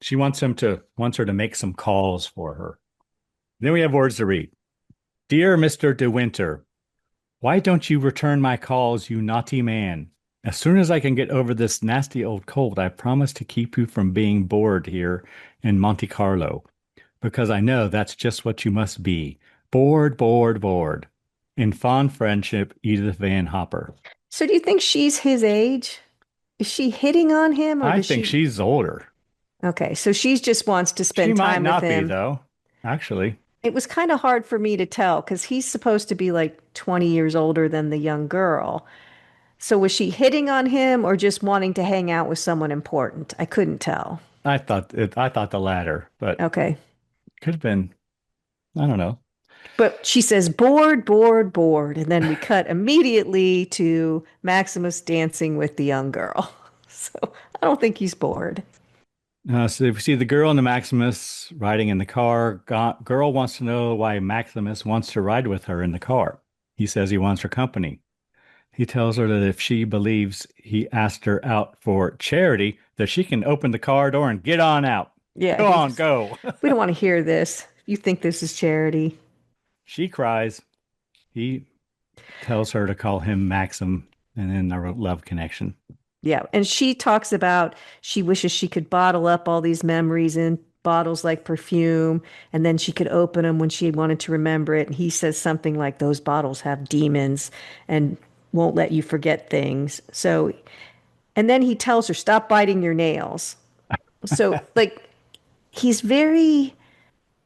She wants her to make some calls for her. Then we have words to read. Dear Mr. De Winter, why don't you return my calls, you naughty man? As soon as I can get over this nasty old cold, I promise to keep you from being bored here in Monte Carlo, because I know that's just what you must be. Bored, bored, bored. In fond friendship, Edith Van Hopper. So do you think she's his age? Is she hitting on him, or I does think she? she's older. Okay, so she just wants to She spend might time with not be, him. though, actually. It was kind of hard for me to tell because he's supposed to be like 20 years older than the young girl. So was she hitting on him or just wanting to hang out with someone important? I couldn't tell. I thought the latter, but Okay. could have been, I don't know. But she says, bored, bored, bored. And then we cut immediately to Maximus dancing with the young girl. So I don't think he's bored. So we see the girl and the Maximus riding in the car. Girl wants to know why Maximus wants to ride with her in the car. He says he wants her company. He tells her that if she believes he asked her out for charity, that she can open the car door and get on out. Yeah, Go on, go. we don't want to hear this. You think this is charity? She cries. He tells her to call him Maxim, and then a love connection. Yeah. And she talks about she wishes she could bottle up all these memories in bottles like perfume, and then she could open them when she wanted to remember it. And he says something like those bottles have demons and won't let you forget things. So, and then he tells her, stop biting your nails. So, like, he's very,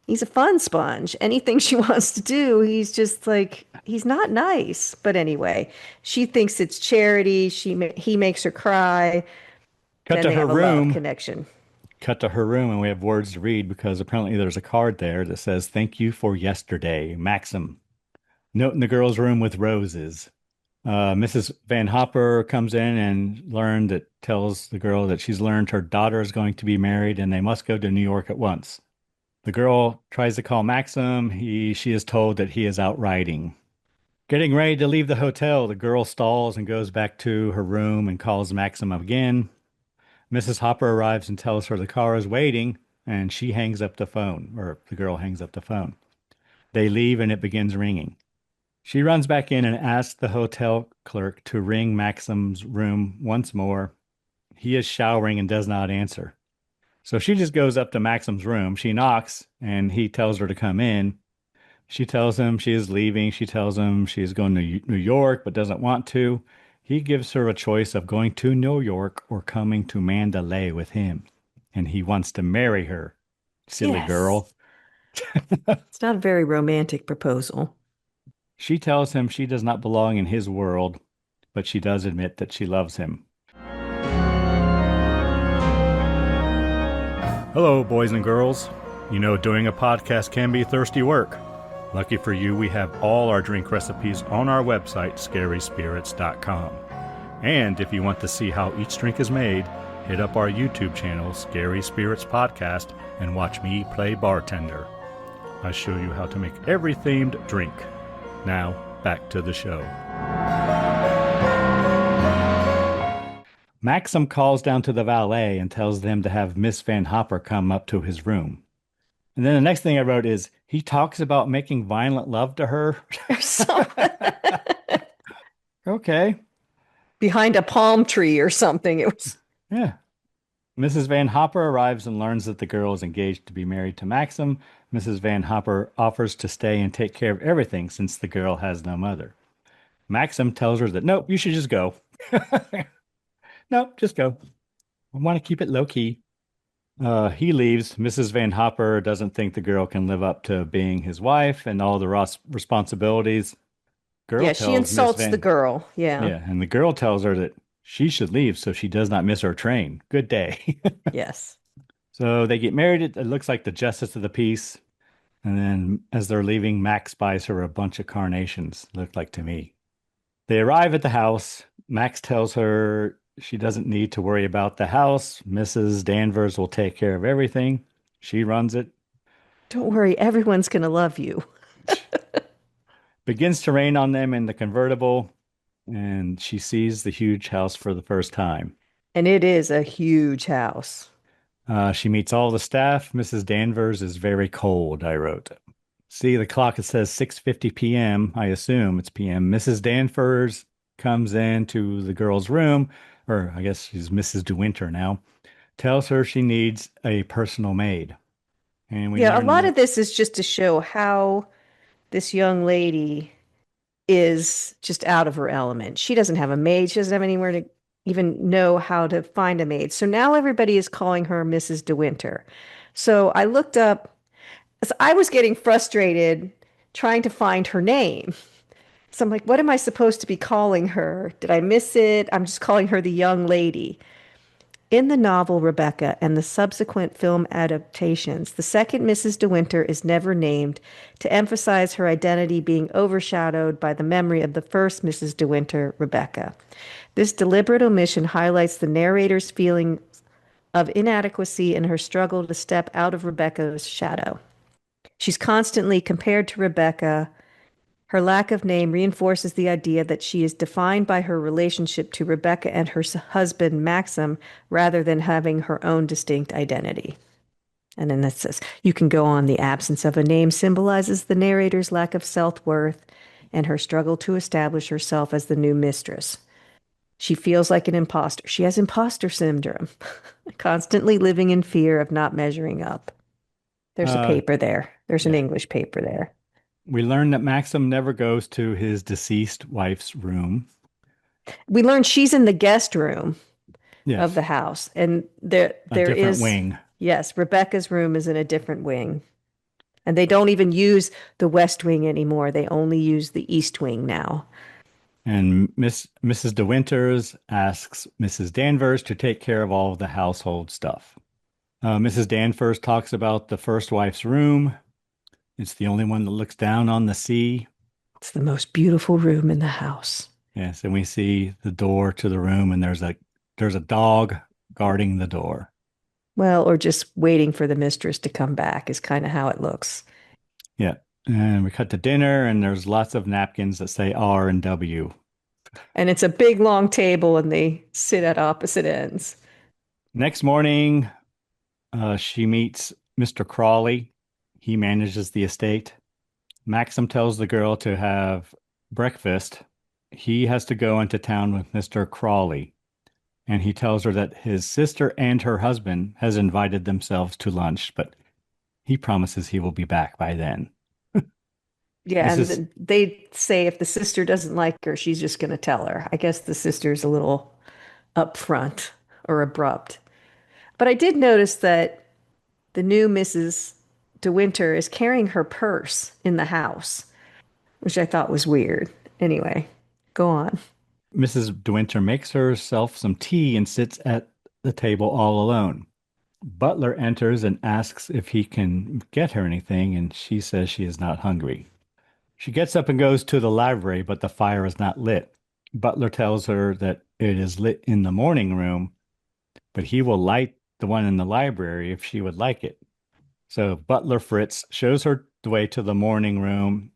he's a fun sponge. Anything she wants to do, he's just like, he's not nice. But anyway, she thinks it's charity. He makes her cry. Cut Then to they her have a love room. connection. Cut to her room, and we have words to read because apparently there's a card there that says, Thank you for yesterday, Maxim. Note in the girl's room with roses. Mrs. Van Hopper comes in and tells the girl that she's learned her daughter is going to be married and they must go to New York at once. The girl tries to call Maxim. She is told that he is out riding. Getting ready to leave the hotel, the girl stalls and goes back to her room and calls Maxim again. Mrs. Hopper arrives and tells her the car is waiting, and she hangs up the phone, or the girl hangs up the phone. They leave and it begins ringing. She runs back in and asks the hotel clerk to ring Maxim's room once more. He is showering and does not answer. So she just goes up to Maxim's room. She knocks, and he tells her to come in. She tells him she is leaving. She tells him she is going to New York but doesn't want to. He gives her a choice of going to New York or coming to Manderley with him. And he wants to marry her. Silly Yes. girl. It's not a very romantic proposal. She tells him she does not belong in his world, but she does admit that she loves him. Hello, boys and girls. You know, doing a podcast can be thirsty work. Lucky for you, we have all our drink recipes on our website, scaryspirits.com. And if you want to see how each drink is made, hit up our YouTube channel, Scary Spirits Podcast, and watch me play bartender. I show you how to make every themed drink. Now, back to the show. Maxim calls down to the valet and tells them to have Miss Van Hopper come up to his room. And then the next thing I wrote is, he talks about making violent love to her. Okay. Behind a palm tree or something. It was. Yeah. Mrs. Van Hopper arrives and learns that the girl is engaged to be married to Maxim. Mrs. Van Hopper offers to stay and take care of everything since the girl has no mother. Maxim tells her that, nope, you should just go. Nope, just go. I want to keep it low key. He leaves. Mrs. Van Hopper doesn't think the girl can live up to being his wife and all the responsibilities. Yeah, she insults the girl. Yeah. Yeah, and the girl tells her that she should leave so she does not miss her train. Good day. Yes. So they get married. It looks like the justice of the peace. And then as they're leaving, Max buys her a bunch of carnations, looked like to me. They arrive at the house. Max tells her she doesn't need to worry about the house. Mrs. Danvers will take care of everything. She runs it. Don't worry, everyone's going to love you. Begins to rain on them in the convertible, and she sees the huge house for the first time. And it is a huge house. She meets all the staff. Mrs. Danvers is very cold, I wrote. See the clock, it says 6:50 p.m. I assume it's p.m. Mrs. Danvers comes into the girl's room, or I guess she's Mrs. De Winter now, tells her she needs a personal maid. And we Yeah, a learn lot of that, this is just to show how this young lady is just out of her element. She doesn't have a maid. She doesn't have anywhere to even know how to find a maid. So now everybody is calling her Mrs. De Winter. So I looked up, so I was getting frustrated trying to find her name. So I'm like, what am I supposed to be calling her? Did I miss it? I'm just calling her the young lady. In the novel Rebecca and the subsequent film adaptations, the second Mrs. De Winter is never named to emphasize her identity being overshadowed by the memory of the first Mrs. De Winter, Rebecca. This deliberate omission highlights the narrator's feeling of inadequacy in her struggle to step out of Rebecca's shadow. She's constantly compared to Rebecca. Her lack of name reinforces the idea that she is defined by her relationship to Rebecca and her husband, Maxim, rather than having her own distinct identity. And then it says, you can go on. The absence of a name symbolizes the narrator's lack of self-worth and her struggle to establish herself as the new mistress. She feels like an imposter. She has imposter syndrome, constantly living in fear of not measuring up. There's a uh, paper there. There's an yeah, English paper there. we learn that Maxim never goes to his deceased wife's room. We learn she's in the guest room of Yes, the house, and a there different is, wing. yes, Rebecca's room is in a different wing. And they don't even use the west wing anymore. They only use the east wing now. And Mrs. De Winters asks Mrs. Danvers to take care of all of the household stuff. Mrs. Danvers talks about the first wife's room. It's the only one that looks down on the sea. It's the most beautiful room in the house. Yes, and we see the door to the room, and there's a dog guarding the door. Well, or just waiting for the mistress to come back is kind of how it looks. Yeah, and we cut to dinner, and there's lots of napkins that say R and W. And it's a big long table and they sit at opposite ends. Next morning, she meets Mr. Crawley. He manages the estate. Maxim tells the girl to have breakfast. He has to go into town with Mr. Crawley, and he tells her that his sister and her husband has invited themselves to lunch, but he promises he will be back by then. Yeah, This is and they say if the sister doesn't like her, she's just going to tell her. I guess the sister's a little upfront or abrupt. But I did notice that the new Mrs. De Winter is carrying her purse in the house, which I thought was weird. Anyway, go on. Mrs. De Winter makes herself some tea and sits at the table all alone. Butler enters and asks if he can get her anything, and she says she is not hungry. She gets up and goes to the library, but the fire is not lit. Butler tells her that it is lit in the morning room, but he will light the one in the library if she would like it. So Butler Fritz shows her the way to the morning room.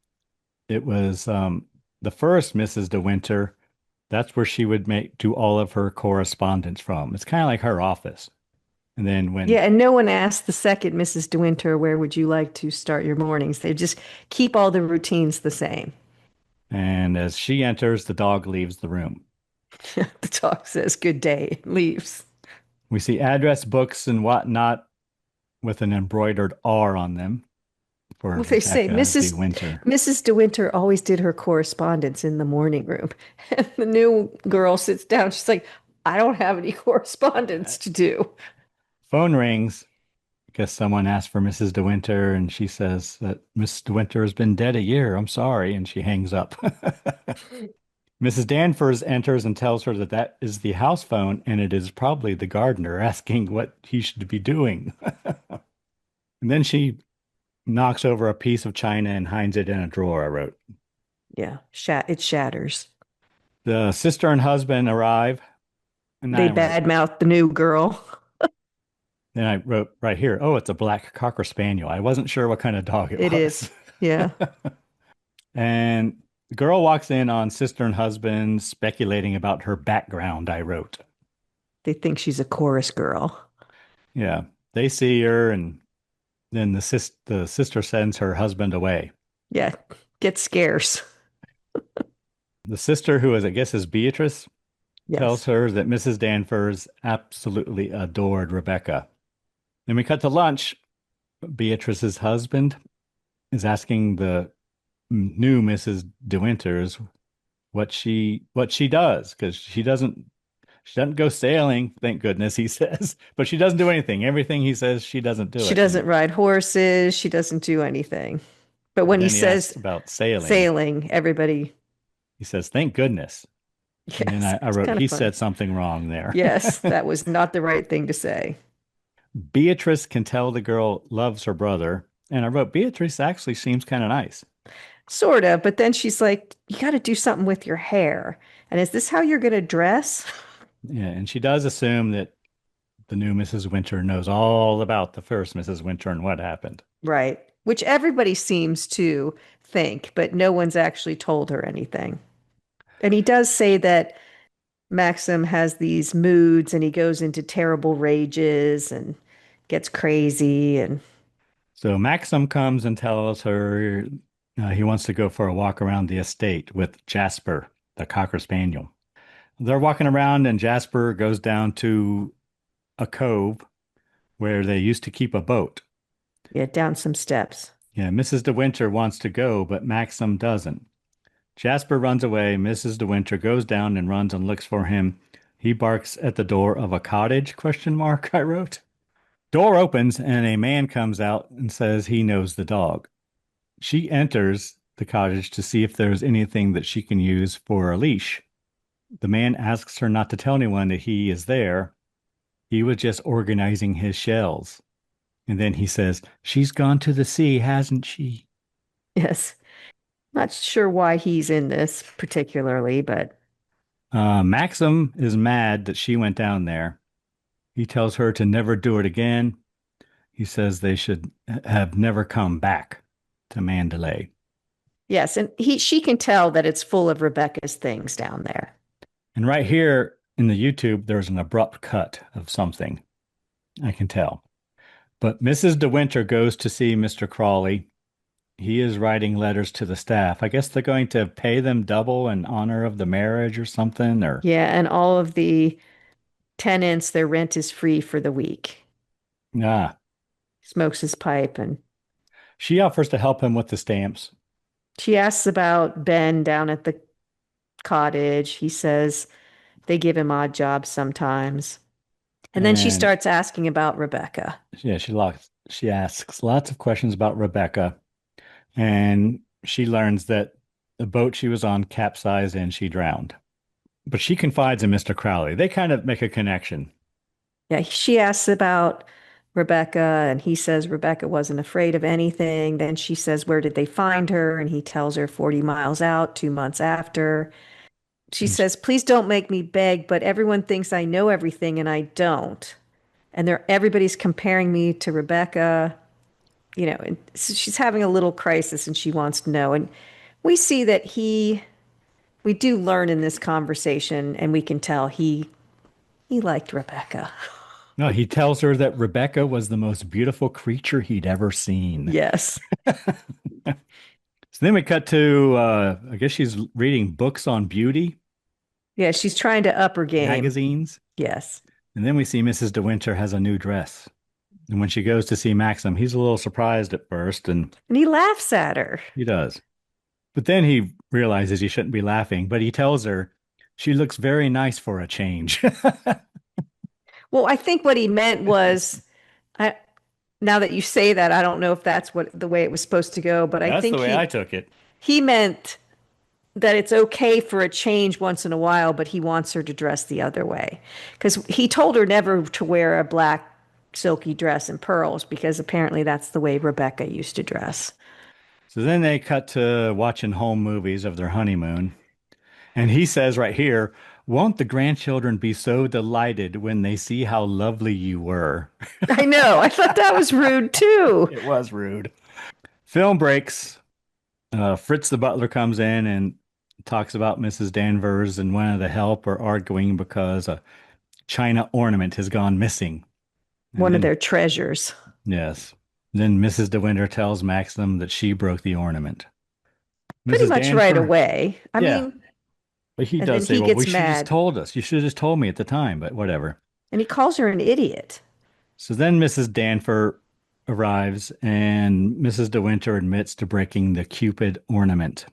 It was the first Mrs. De Winter. That's where she would do all of her correspondence from. It's kind of like her office. And then Yeah, when and no one asked the second Mrs. De Winter, where would you like to start your mornings? They just keep all the routines the same. and as she enters, the dog leaves the room. The dog says good day and leaves. We see address books and whatnot with an embroidered R on them for Well, they say Rebecca De Winter. Mrs. De Winter always did her correspondence in the morning room. And the new girl sits down. She's like, I don't have any correspondence to do. Phone rings. I guess someone asked for Mrs. De Winter, and she says that Miss De Winter has been dead a year. I'm sorry. And she hangs up. Mrs. Danvers enters and tells her that that is the house phone, and it is probably the gardener asking what he should be doing. And then she knocks over a piece of china and hides it in a drawer, I wrote. Yeah, it shatters. The sister and husband arrive, and They I wrote, badmouth the new girl. Then I wrote right here, oh, it's a black cocker spaniel. I wasn't sure what kind of dog it It is. was. Yeah. And the girl walks in on sister and husband speculating about her background, I wrote. They think she's a chorus girl. Yeah. They see her, and then the sister sends her husband away. Yeah. Get scarce. The sister, who is, I guess, is Beatrice, tells Yes. her that Mrs. Danvers absolutely adored Rebecca. Then we cut to lunch. Beatrice's husband is asking the new Mrs. De Winters what she does, because she doesn't go sailing, thank goodness, he says, but she doesn't do anything. Everything he says, she doesn't do She it. doesn't ride horses. She doesn't do anything. But But when he then he asks says about sailing. sailing, everybody, He says, thank goodness. And then yes, I it's wrote, kind of he funny. said something wrong there. Yes, that was not the right thing to say. Beatrice can tell the girl loves her brother. And I wrote, Beatrice actually seems kind of nice. Sort of, but then she's like, you got to do something with your hair. And is this how you're going to dress? Yeah, and she does assume that the new Mrs. Winter knows all about the first Mrs. Winter and what happened. Right. Which everybody seems to think, but no one's actually told her anything. And he does say that Maxim has these moods and he goes into terrible rages and gets crazy. And So Maxim comes and tells her he wants to go for a walk around the estate with Jasper, the Cocker Spaniel. They're walking around, and Jasper goes down to a cove where they used to keep a boat. yeah, down some steps. Yeah, Mrs. De Winter wants to go, but Maxim doesn't. Jasper runs away. Mrs. De Winter goes down and runs and looks for him. He barks at the door of a cottage, question mark, I wrote. Door opens and a man comes out and says he knows the dog. She enters the cottage to see if there's anything that she can use for a leash. The man asks her not to tell anyone that he is there. He was just organizing his shells. And then he says, she's gone to the sea, hasn't she? Yes. Not sure why he's in this particularly, but Maxim is mad that she went down there. He tells her to never do it again. He says they should have never come back to Manderley. yes, and she can tell that it's full of Rebecca's things down there. And right here in the YouTube, there's an abrupt cut of something. I can tell. But Mrs. De Winter goes to see Mr. Crawley. He is writing letters to the staff. I guess they're going to pay them double in honor of the marriage or something, or Yeah, and all of the tenants, their rent is free for the week. ah. Smokes his pipe and She offers to help him with the stamps. she asks about Ben down at the cottage. He says they give him odd jobs sometimes. And then she And starts asking about Rebecca. yeah, she asks lots of questions about Rebecca. And she learns that the boat she was on capsized and she drowned. But she confides in Mr. Crowley. They kind of make a connection. Yeah, she asks about Rebecca, and he says Rebecca wasn't afraid of anything. Then she says, where did they find her? And he tells her 40 miles out, 2 months after. She And she- says, please don't make me beg, but everyone thinks I know everything and I don't. And everybody's comparing me to Rebecca, and so she's having a little crisis and she wants to know. And we see that we do learn in this conversation, and we can tell he liked Rebecca. no, he tells her that Rebecca was the most beautiful creature he'd ever seen. Yes. So then we cut to, I guess she's reading books on beauty, Yeah, she's trying to up her game. magazines. Yes. And then we see Mrs. De Winter has a new dress. And when she goes to see Maxim, he's a little surprised at first, and And he laughs at her. he does. But then he realizes he shouldn't be laughing, but he tells her she looks very nice for a change. Well, I think what he meant was, I, now that you say that, I don't know if that's what the way it was supposed to go, but I That's think the way I took it. he meant that it's okay for a change once in a while, but he wants her to dress the other way. Because he told her never to wear a black silky dress and pearls, because apparently that's the way Rebecca used to dress. So then they cut to watching home movies of their honeymoon. And he says right here, Won't the grandchildren be so delighted when they see how lovely you were? I know. I thought that was rude too. It was rude. Film breaks. Fritz the butler comes in and talks about Mrs. Danvers and one of the help are arguing because a china ornament has gone missing. And One of then, their treasures. yes, then Mrs. De Winter tells Maxim that she broke the ornament. Pretty Mrs. much right Danvers, away. I yeah, mean, but he and then does say, he well, we gets should just mad told us. You should have just told me at the time, but whatever. and he calls her an idiot. So then Mrs. Danfer arrives and Mrs. De Winter admits to breaking the Cupid ornament.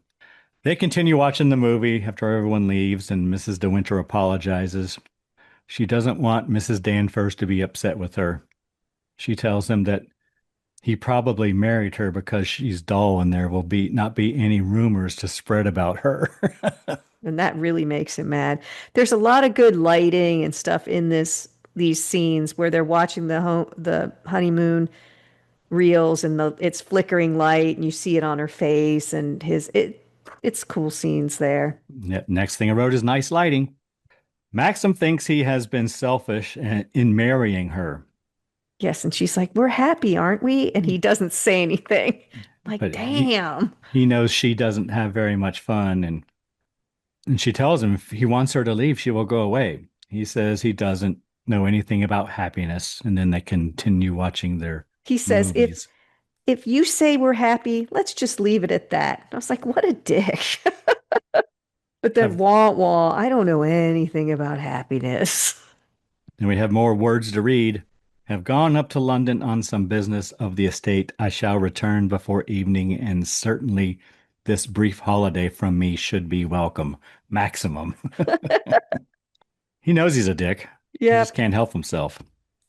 They continue watching the movie after everyone leaves and Mrs. De Winter apologizes. She doesn't want Mrs. Danvers to be upset with her. She tells him that he probably married her because she's dull and there will be not be any rumors to spread about her. And that really makes him mad. There's a lot of good lighting and stuff in these scenes where they're watching the honeymoon reels and it's flickering light and you see it on her face and it's cool scenes there. Next thing I wrote is nice lighting. Maxim thinks he has been selfish in marrying her. Yes, and she's like, "We're happy, aren't we?" And he doesn't say anything. Like, But he, damn. he knows she doesn't have very much fun and she tells him if he wants her to leave, she will go away. He says he doesn't know anything about happiness, and then they continue watching their He says, movies. if you say we're happy, let's just leave it at that. I was like, what a dick. But then Have, wah wah, I don't know anything about happiness. and we have more words to read. Have gone up to London on some business of the estate. I shall return before evening, and certainly this brief holiday from me should be welcome. Maximum. He knows he's a dick. He just Yep, can't help himself.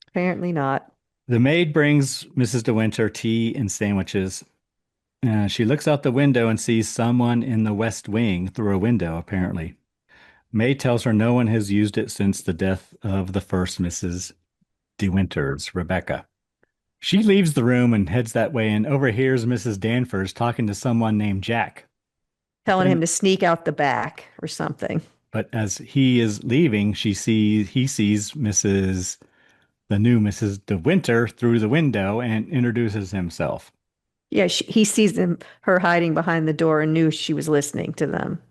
apparently not. The maid brings Mrs. De Winter tea and sandwiches. She looks out the window and sees someone in the west wing through a window, apparently. May tells her no one has used it since the death of the first Mrs. De Winters, Rebecca. She leaves the room and heads that way and overhears Mrs. Danvers talking to someone named Jack. Telling him Then, to sneak out the back or something. but as he is leaving, he sees the new Mrs. De Winter through the window and introduces himself. Yeah, he sees her hiding behind the door and knew she was listening to them.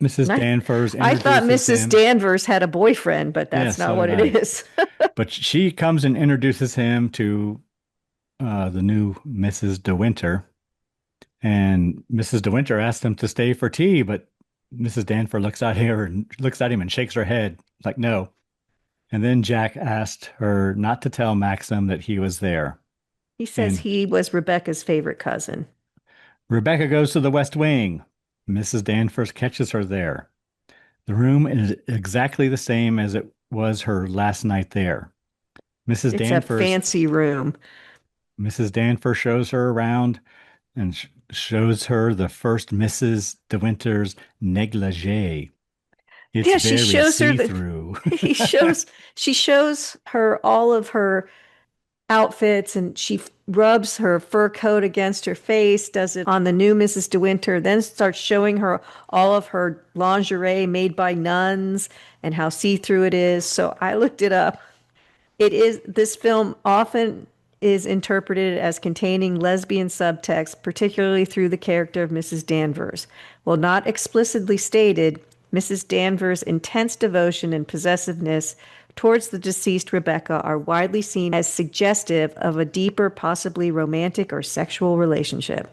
Mrs. And Danvers I thought introduces Mrs. him. Danvers had a boyfriend, but Yeah, that's not so what did it I. is. But she comes and introduces him to the new Mrs. De Winter. And Mrs. De Winter asks him to stay for tea, but Mrs. Danvers looks at him and shakes her head like no. And then Jack asked her not to tell Maxim that he was there. He says And he was Rebecca's favorite cousin. Rebecca goes to the West Wing. Mrs. Danvers catches her there. The room is exactly the same as it was her last night there. Mrs. It's a Danvers fancy room. Mrs. Danvers shows her around and shows her the first Mrs. De Winter's negligee. It's Yeah, she very shows her see-through. she shows her all of her outfits and she rubs her fur coat against her face, does it on the new Mrs. De Winter, then starts showing her all of her lingerie made by nuns and how see-through it is. So I looked it up. This film often is interpreted as containing lesbian subtext, particularly through the character of Mrs. Danvers. While not explicitly stated, Mrs. Danvers' intense devotion and possessiveness towards the deceased Rebecca are widely seen as suggestive of a deeper, possibly romantic or sexual relationship.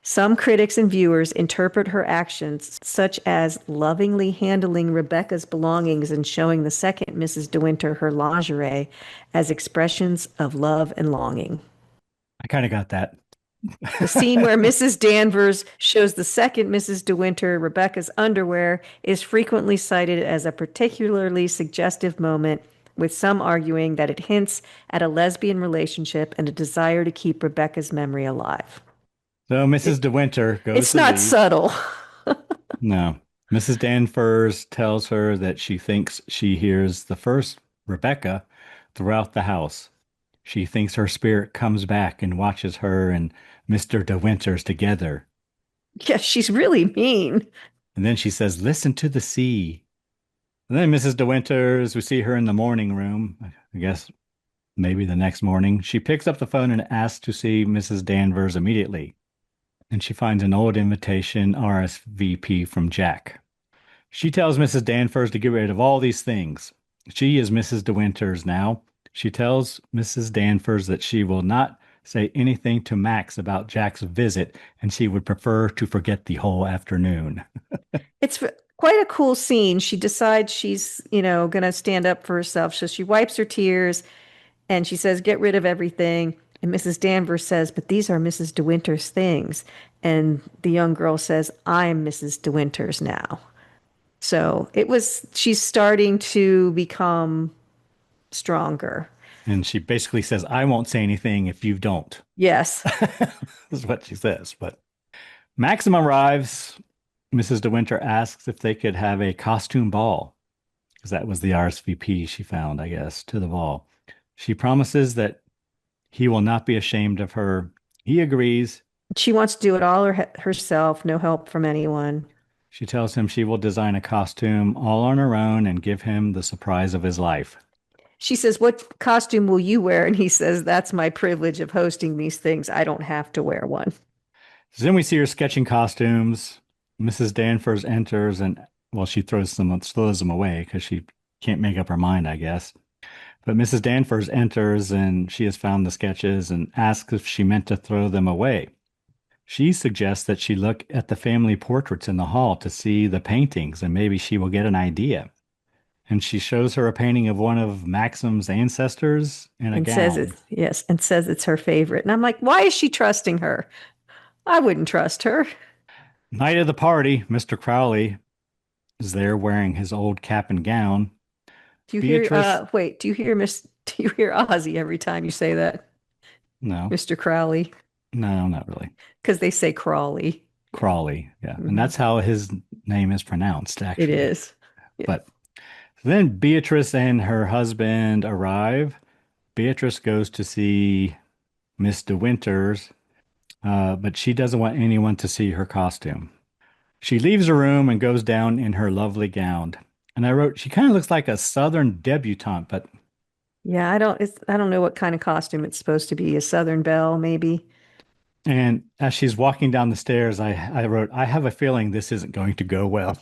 Some critics and viewers interpret her actions, such as lovingly handling Rebecca's belongings and showing the second Mrs. De Winter her lingerie, as expressions of love and longing. I kind of got that. The scene where Mrs. Danvers shows the second Mrs. De Winter Rebecca's underwear is frequently cited as a particularly suggestive moment, with some arguing that it hints at a lesbian relationship and a desire to keep Rebecca's memory alive. So Mrs. De Winter goes It's to not leave. subtle. No. Mrs. Danvers tells her that she thinks she hears the first Rebecca throughout the house. She thinks her spirit comes back and watches her and Mr. De Winters together. Yeah, she's really mean. And then she says, listen to the sea. And then Mrs. De Winters, we see her in the morning room. I guess maybe the next morning. She picks up the phone and asks to see Mrs. Danvers immediately. And she finds an old invitation RSVP from Jack. She tells Mrs. Danvers to get rid of all these things. She is Mrs. De Winters now. She tells Mrs. Danvers that she will not say anything to Max about Jack's visit, and she would prefer to forget the whole afternoon. It's quite a cool scene. She decides she's, going to stand up for herself. So she wipes her tears and she says, get rid of everything. And Mrs. Danvers says, but these are Mrs. De Winter's things. And the young girl says, I'm Mrs. De Winters now. So she's starting to become stronger. And she basically says, I won't say anything if you don't. Yes. This is what she says. But Maxim arrives. Mrs. De Winter asks if they could have a costume ball, because that was the RSVP she found, I guess, to the ball. She promises that he will not be ashamed of her. He agrees. She wants to do it all herself, no help from anyone. She tells him she will design a costume all on her own and give him the surprise of his life. She says, what costume will you wear? And he says, that's my privilege of hosting these things. I don't have to wear one. So then we see her sketching costumes. Mrs. Danvers enters and, well, she throws them away because she can't make up her mind, I guess. But Mrs. Danvers enters and she has found the sketches and asks if she meant to throw them away. She suggests that she look at the family portraits in the hall to see the paintings and maybe she will get an idea. And she shows her a painting of one of Maxim's ancestors in a gown. And says it's her favorite. And I'm like, why is she trusting her? I wouldn't trust her. Night of the party, Mr. Crowley is there wearing his old cap and gown. Do you hear Ozzy every time you say that? No. Mr. Crowley? No, not really. Because they say Crawley. Crawley, yeah. Mm-hmm. And that's how his name is pronounced, actually. It is. Yeah. But then Beatrice and her husband arrive. Beatrice goes to see Miss De Winters, but she doesn't want anyone to see her costume. She leaves the room and goes down in her lovely gown. And I wrote, she kind of looks like a Southern debutante, but yeah, I don't know what kind of costume it's supposed to be. A Southern belle, maybe. And as she's walking down the stairs, I wrote, I have a feeling this isn't going to go well.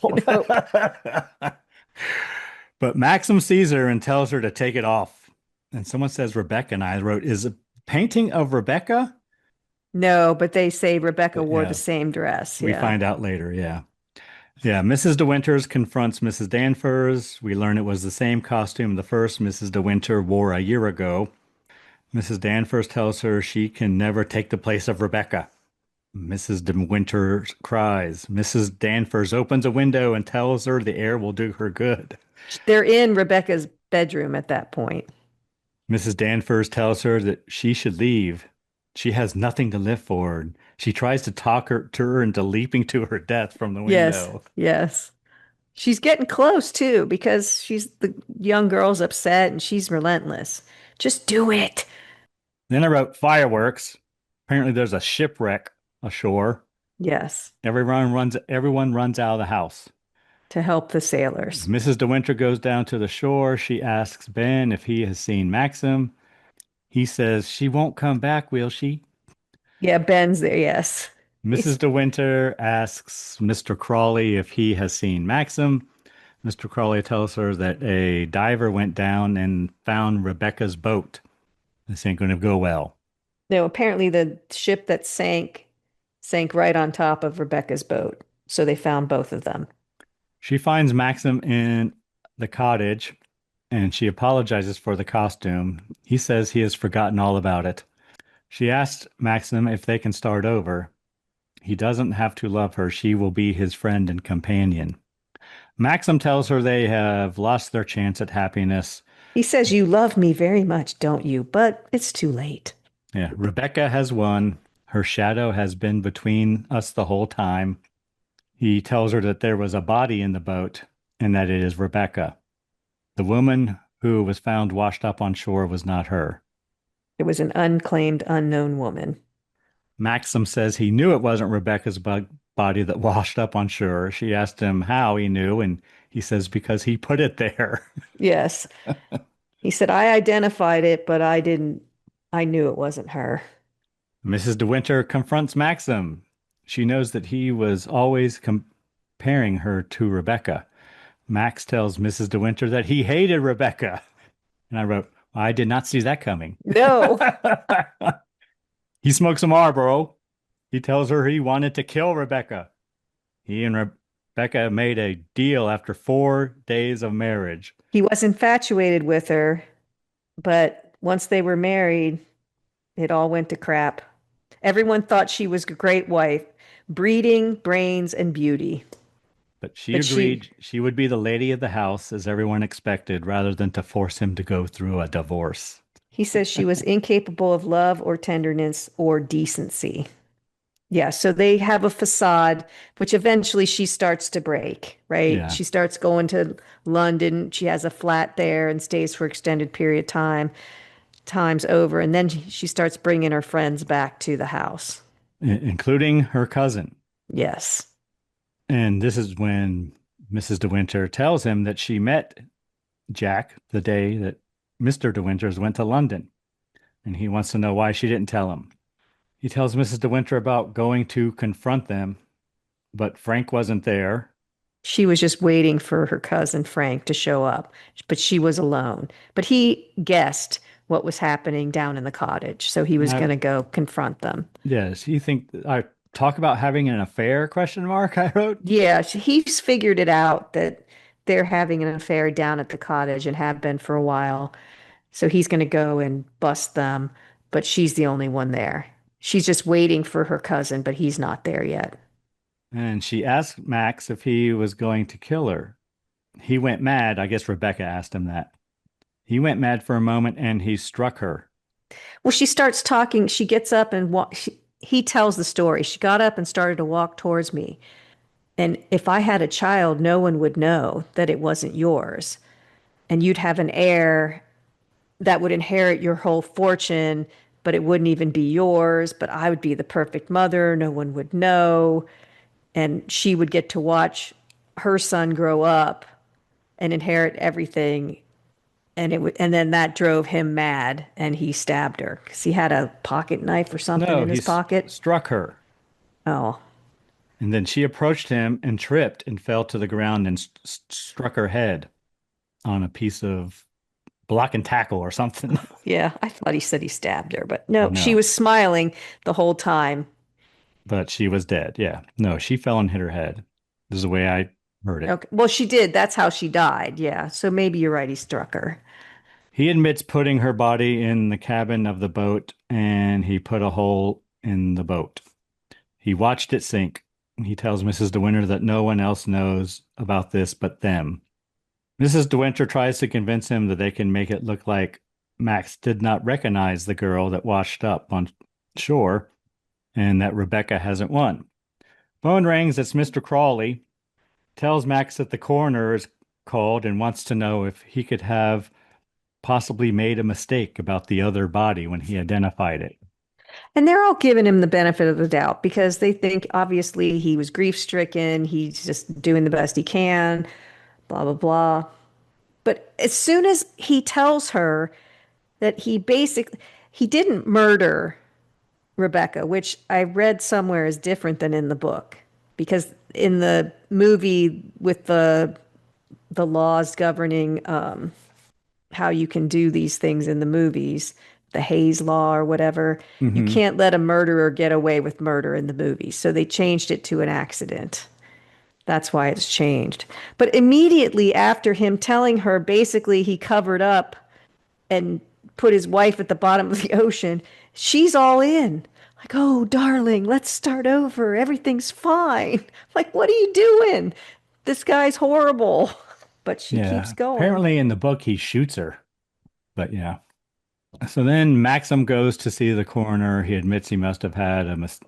But Maxim sees her and tells her to take it off. And someone says Rebecca, and I wrote, is a painting of Rebecca? No, but they say Rebecca wore the same dress. We find out later, yeah. Yeah, Mrs. De Winters confronts Mrs. Danvers. We learn it was the same costume the first Mrs. De Winter wore a year ago. Mrs. Danvers tells her she can never take the place of Rebecca. Mrs. De Winter cries. Mrs. Danvers opens a window and tells her the air will do her good. They're in Rebecca's bedroom at that point. Mrs. Danvers tells her that she should leave. She has nothing to live for. She tries to talk her into leaping to her death from the window. Yes. She's getting close, too, because the young girl's upset and she's relentless. Just do it. Then I wrote fireworks. Apparently there's a shipwreck ashore. Yes. Everyone runs out of the house to help the sailors. Mrs. De Winter goes down to the shore. She asks Ben if he has seen Maxim. He says she won't come back, will she? Yeah, Ben's there, yes. Mrs. De Winter asks Mr. Crawley if he has seen Maxim. Mr. Crawley tells her that a diver went down and found Rebecca's boat. This ain't going to go well. No, apparently the ship that sank right on top of Rebecca's boat. So they found both of them. She finds Maxim in the cottage and she apologizes for the costume. He says he has forgotten all about it. She asks Maxim if they can start over. He doesn't have to love her. She will be his friend and companion. Maxim tells her they have lost their chance at happiness. He says, you love me very much, don't you? But it's too late. Yeah, Rebecca has won. Her shadow has been between us the whole time. He tells her that there was a body in the boat and that it is Rebecca. The woman who was found washed up on shore was not her. It was an unclaimed, unknown woman. Maxim says he knew it wasn't Rebecca's body that washed up on shore. She asked him how he knew, and he says because he put it there. Yes. He said, I identified it, but I didn't, I knew it wasn't her. Mrs. De Winter confronts Maxim. She knows that he was always comparing her to Rebecca. Max tells Mrs. De Winter that he hated Rebecca. And I wrote, I did not see that coming. No. He smokes a Marlboro. He tells her he wanted to kill Rebecca. He and Rebecca made a deal after 4 days of marriage. He was infatuated with her, but once they were married, it all went to crap. Everyone thought she was a great wife, breeding, brains, and beauty. But she But agreed she would be the lady of the house as everyone expected, rather than to force him to go through a divorce. he says she was incapable of love or tenderness or decency. Yeah, so they have a facade, which eventually she starts to break, right? Yeah. She starts going to London. She has a flat there and stays for extended period of time, times over. And then she starts bringing her friends back to the house. Including her cousin. Yes. And this is when Mrs. De Winter tells him that she met Jack the day that Mr. De Winters went to London. And he wants to know why she didn't tell him. He tells Mrs. De Winter about going to confront them, but Frank wasn't there. She was just waiting for her cousin Frank to show up, but she was alone. But he guessed what was happening down in the cottage, so he was going to go confront them. Yes, he think I talk about having an affair, question mark, I wrote. Yeah, he's figured it out that they're having an affair down at the cottage and have been for a while. So he's going to go and bust them, but she's the only one there. She's just waiting for her cousin, but he's not there yet. And she asked Max if he was going to kill her. He went mad. I guess Rebecca asked him that. He went mad for a moment and he struck her. Well, she starts talking. She gets up and he tells the story. She got up and started to walk towards me. And if I had a child, no one would know that it wasn't yours. And you'd have an heir that would inherit your whole fortune, but it wouldn't even be yours. But I would be the perfect mother. No one would know. And she would get to watch her son grow up and inherit everything. And then that drove him mad, and he stabbed her because he had a pocket knife or something No, in his pocket. Struck her. Oh, And then she approached him and tripped and fell to the ground and struck her head on a piece of block and tackle or something. yeah. I thought he said he stabbed her, but no, No. she was smiling the whole time. But she was dead. Yeah. No, she fell and hit her head. This is the way I heard it. Okay. Well, she did. That's how she died. Yeah. So maybe you're right. He struck her. He admits putting her body in the cabin of the boat and he put a hole in the boat. He watched it sink. He tells Mrs. De Winter that no one else knows about this but them. Mrs. De Winter tries to convince him that they can make it look like Max did not recognize the girl that washed up on shore and that Rebecca hasn't won. Phone rings. It's Mr. Crawley. Tells Max that the coroner is called and wants to know if he could have possibly made a mistake about the other body when he identified it. And they're all giving him the benefit of the doubt because they think obviously he was grief stricken. He's just doing the best he can, blah, blah, blah. But as soon as he tells her that he didn't murder Rebecca, which I read somewhere is different than in the book, because in the movie with the laws governing how you can do these things in the movies, the Hayes Law or whatever, you can't let a murderer get away with murder in the movies. So they changed it to an accident. That's why it's changed. But immediately after him telling her, basically he covered up and put his wife at the bottom of the ocean, she's all in. Like, oh, darling, let's start over. Everything's fine. Like, what are you doing? This guy's horrible. But she keeps going. Apparently in the book, he shoots her. But yeah. So then Maxim goes to see the coroner. He admits he must have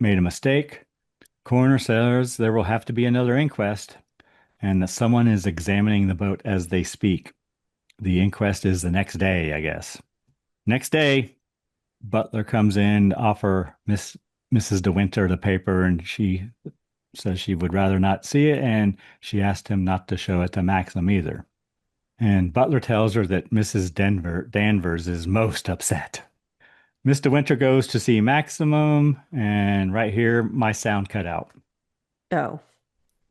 made a mistake. Coroner says there will have to be another inquest and that someone is examining the boat as they speak. The inquest is the next day, I guess. Next day, Butler comes in to offer Mrs. De Winter the paper, and she says she would rather not see it, and she asked him not to show it to Maxim either. And Butler tells her that Mrs. Danvers is most upset. Mr. Winter goes to see Maximum, and right here, my sound cut out. Oh,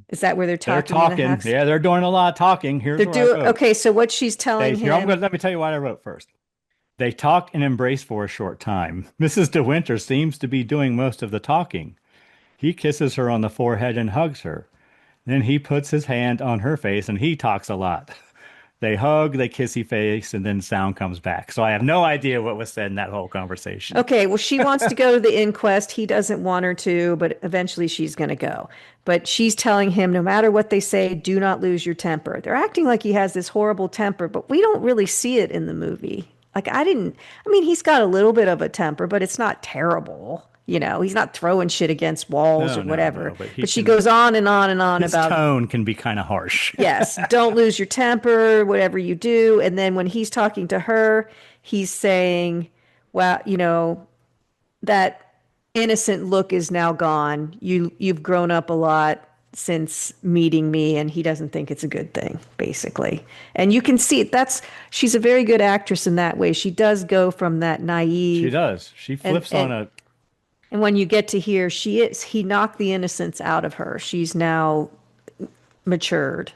is that where they're They're talking in the talking. house? Yeah, they're doing a lot of talking. Here's They're where I doing wrote. okay. So what she's telling him? Let me tell you what I wrote first. They talk and embrace for a short time. Mrs. De Winter seems to be doing most of the talking. He kisses her on the forehead and hugs her. Then he puts his hand on her face and he talks a lot. They hug, they kissy face, and then sound comes back. So I have no idea what was said in that whole conversation. Okay, well, she wants to go to the inquest. He doesn't want her to, but eventually she's going to go. But she's telling him, no matter what they say, do not lose your temper. They're acting like he has this horrible temper, but we don't really see it in the movie. Like, I mean, he's got a little bit of a temper, but it's not terrible. You know, he's not throwing shit against walls No, or no, whatever. no, but But she goes on and on and on his about tone can be kind of harsh. yes, don't lose your temper, whatever you do. And then when he's talking to her, he's saying, well, you know, that innocent look is now gone. You've grown up a lot since meeting me, and he doesn't think it's a good thing, basically. And you can see it. She's a very good actress in that way. She does go from that naive. She does. She flips on a. And when you get to here, he knocked the innocence out of her. She's now matured.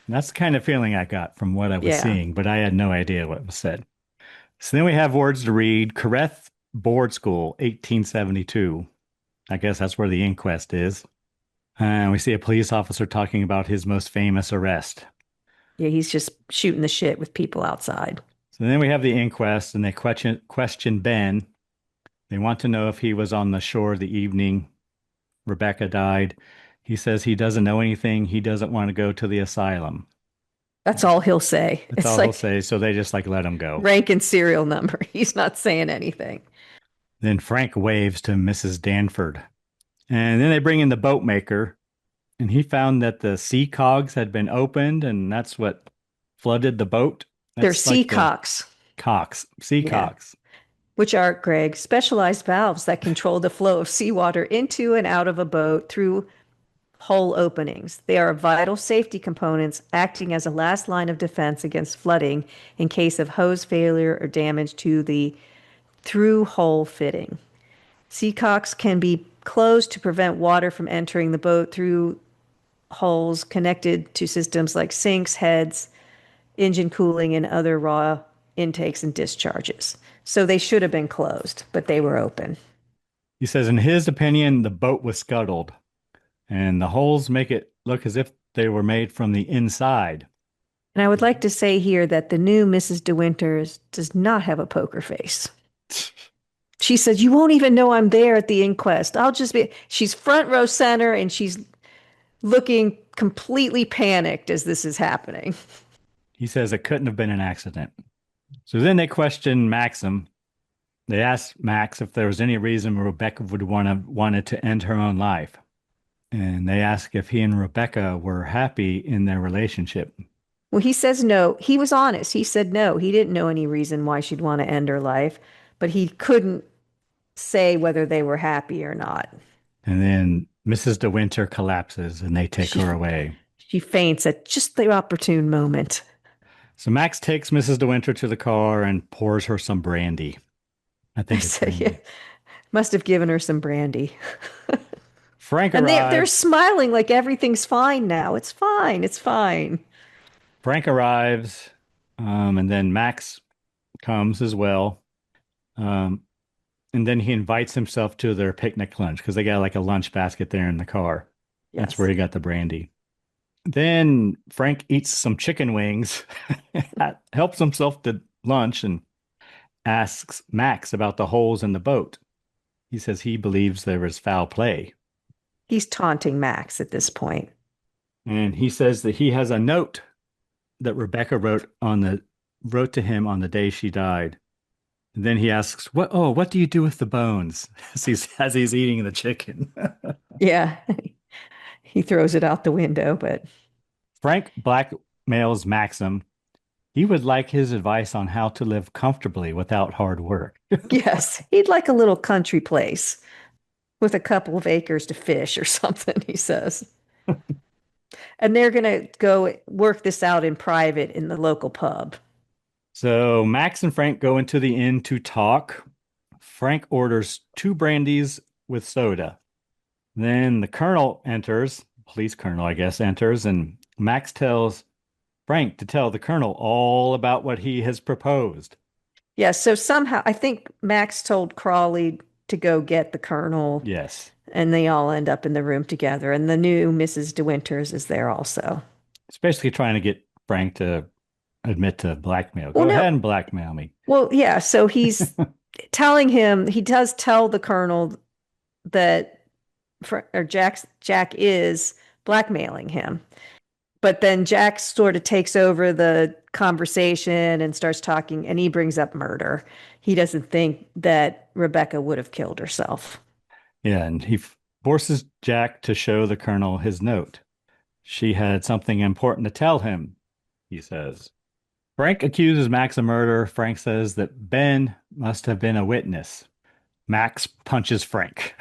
That's the kind of feeling I got from what I was Yeah. seeing, but I had no idea what was said. So then we have words to read. Careth Board School, 1872. I guess that's where the inquest is. And we see a police officer talking about his most famous arrest. Yeah, he's just shooting the shit with people outside. So then we have the inquest, and they question Ben. They want to know if he was on the shore the evening Rebecca died. He says he doesn't know anything. He doesn't want to go to the asylum. That's all he'll say. That's all he'll say. So they just like let him go. Rank and serial number. He's not saying anything. Then Frank waves to Mrs. Danford. And then they bring in the boatmaker. And he found that the sea cogs had been opened, and that's what flooded the boat. They're That's sea like cocks. Sea cocks. Which are, Greg, specialized valves that control the flow of seawater into and out of a boat through hole openings. They are vital safety components acting as a last line of defense against flooding in case of hose failure or damage to the through hole fitting. Seacocks can be closed to prevent water from entering the boat through holes connected to systems like sinks, heads, engine cooling, and other raw intakes and discharges. So they should have been closed, but they were open. He says, in his opinion, the boat was scuttled, and the holes make it look as if they were made from the inside. And I would like to say here that the new Mrs. De Winters does not have a poker face. She says, you won't even know I'm there at the inquest. She's front row center, and she's looking completely panicked as this is happening. He says it couldn't have been an accident. So then they question Maxim. They ask Max if there was any reason Rebecca would wanted to end her own life. And they ask if he and Rebecca were happy in their relationship. Well, he says no. He was honest. He said no. He didn't know any reason why she'd want to end her life, but he couldn't say whether they were happy or not. And then Mrs. De Winter collapses and they take her away. She faints at just the opportune moment. So Max takes Mrs. De Winter to the car and pours her some brandy. I think it's brandy. Yeah. Must have given her some brandy. Frank and arrives. they're smiling like everything's fine now. It's fine. It's fine. Frank arrives, and then Max comes as well. And then he invites himself to their picnic lunch because they got like a lunch basket there in the car. Yes. That's where he got the brandy. Then Frank eats some chicken wings, helps himself to lunch, and asks Max about the holes in the boat. He says he believes there was foul play. He's taunting Max at this point. And he says that he has a note that Rebecca wrote to him on the day she died. And then he asks, what do you do with the bones? as he's eating the chicken. Yeah. He throws it out the window, but Frank blackmails Maxim. He would like his advice on how to live comfortably without hard work. yes, he'd like a little country place. with a couple of acres to fish or something, he says. And they're going to go work this out in private in the local pub. So Max and Frank go into the inn to talk. Frank orders two brandies with soda. Then the colonel enters, police colonel, I guess, enters, and Max tells Frank to tell the colonel all about what he has proposed. Yeah, so somehow I think Max told Crawley to go get the colonel, Yes. and they all end up in the room together. And the new Mrs. De Winters is there also. It's basically trying to get Frank to admit to blackmail. Well, Go no, ahead and blackmail me. well, yeah. So he's telling him, he does tell the colonel that Jack is blackmailing him. But then Jack sort of takes over the conversation and starts talking, and he brings up murder. He doesn't think that Rebecca would have killed herself. Yeah, and he forces Jack to show the colonel his note. She had something important to tell him, he says. Frank accuses Max of murder. Frank says that Ben must have been a witness. Max punches Frank.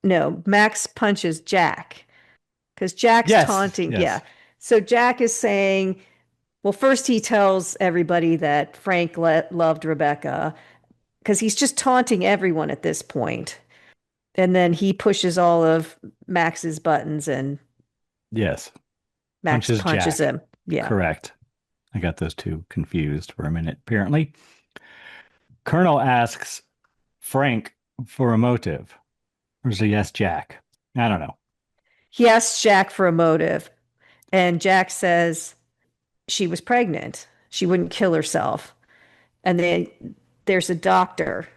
No, Max punches Jack because Jack's Yes, taunting. Yeah. yes, So Jack is saying, well, first he tells everybody that Frank loved Rebecca because he's just taunting everyone at this point. And then he pushes all of Max's buttons and yes. Max punches Jack. him. Yeah. Correct. I got those two confused for a minute, apparently. Colonel asks Frank for a motive. Or does he ask Jack? I don't know. He asks Jack for a motive, and Jack says she was pregnant. She wouldn't kill herself. And there's a doctor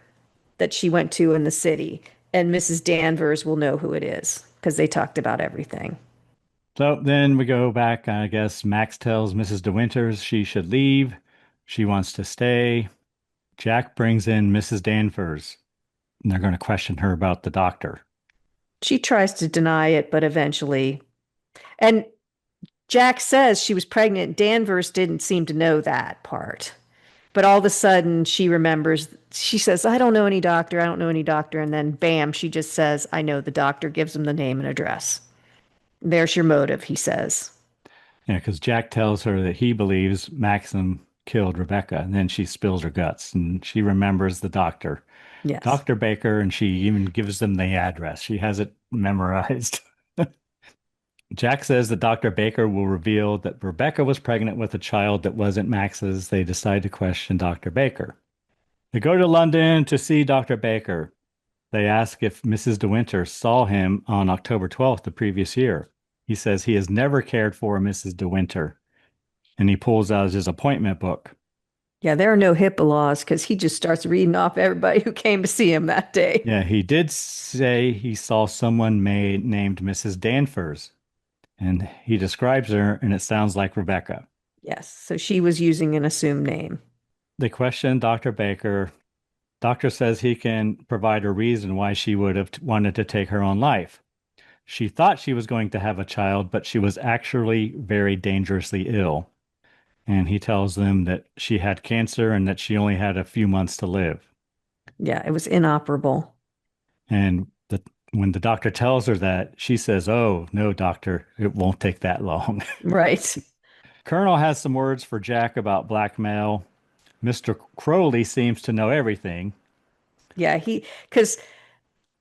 that she went to in the city, and Mrs. Danvers will know who it is because they talked about everything. So then we go back. I guess Max tells Mrs. De Winters she should leave. She wants to stay. Jack brings in Mrs. Danvers, and they're going to question her about the doctor. She tries to deny it, but eventually. And Jack says she was pregnant. Danvers didn't seem to know that part. But all of a sudden, she remembers, she says, I don't know any doctor. I don't know any doctor. And then, bam, she just says, I know the doctor, gives him the name and address. There's your motive, he says. Yeah, because Jack tells her that he believes Maxim killed Rebecca, and then she spills her guts, and she remembers the doctor, Yes. Dr. Baker, and she even gives them the address. She has it memorized. Jack says that Dr. Baker will reveal that Rebecca was pregnant with a child that wasn't Max's. They decide to question Dr. Baker. They go to London to see Dr. Baker. They ask if Mrs. De Winter saw him on October 12th the previous year. He says he has never cared for Mrs. De Winter, and he pulls out his appointment book. Yeah, there are no HIPAA laws because he just starts reading off everybody who came to see him that day. Yeah, he did say he saw someone named Mrs. Danvers, and he describes her, and it sounds like Rebecca. Yes, so she was using an assumed name. They question Dr. Baker. Doctor says he can provide a reason why she would have wanted to take her own life. She thought she was going to have a child, but she was actually very dangerously ill. And he tells them that she had cancer and that she only had a few months to live. Yeah, it was inoperable. And when the doctor tells her that, she says, "Oh, no, doctor, it won't take that long." Right. Colonel has some words for Jack about blackmail. Mr. Crowley seems to know everything. Yeah, because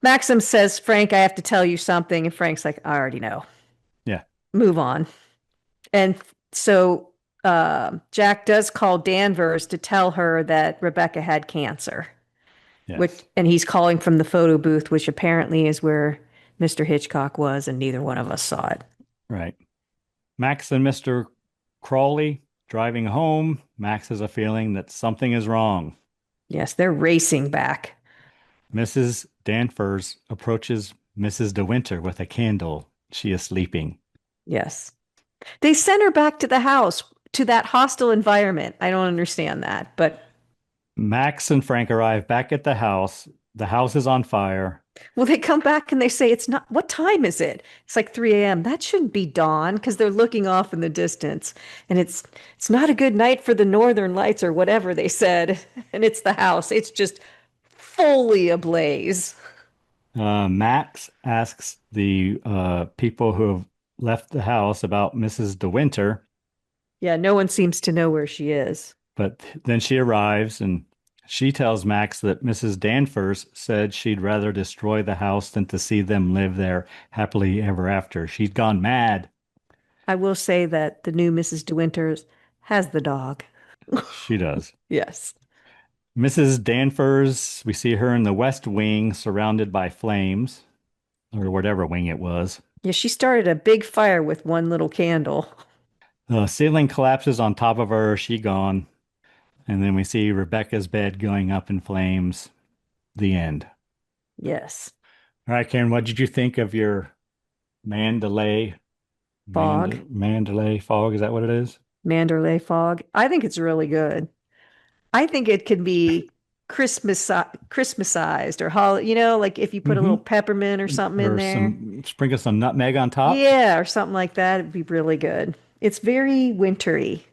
Maxim says, Frank, I have to tell you something. And Frank's like, I already know. Yeah. Move on. And so Jack does call Danvers to tell her that Rebecca had cancer. Yes. And he's calling from the photo booth, which apparently is where Mr. Hitchcock was, and neither one of us saw it. Right. Max and Mr. Crawley driving home. Max has a feeling that something is wrong. Yes, they're racing back. Mrs. Danvers approaches Mrs. De Winter with a candle. She is sleeping. Yes. They sent her back to the house, to that hostile environment. I don't understand that, but Max and Frank arrive back at the house. The house is on fire. well, they come back and they say, it's not, what time is it? It's like 3 a.m. That shouldn't be dawn because they're looking off in the distance. And it's not a good night for the northern lights or whatever they said. And it's the house. It's just fully ablaze. Max asks the people who have left the house about Mrs. De Winter, Yeah, no one seems to know where she is. but then she arrives and she tells Max that Mrs. Danvers said she'd rather destroy the house than to see them live there happily ever after. She'd gone mad. I will say that the new Mrs. De Winters has the dog. She does. Yes. Mrs. Danvers, we see her in the West Wing surrounded by flames, or whatever wing it was. Yeah, she started a big fire with one little candle. The ceiling collapses on top of her. She gone. And then we see Rebecca's bed going up in flames. The end. Yes. All right, Karen, what did you think of your Mandalay Fog. Manderley Fog? Is that what it is? Manderley Fog. I think it's really good. I think it can be Christmasized or like if you put a little Mm-hmm. peppermint or something in Or there. sprinkle some nutmeg on top, Yeah, or something like that. It'd be really good. It's very wintry,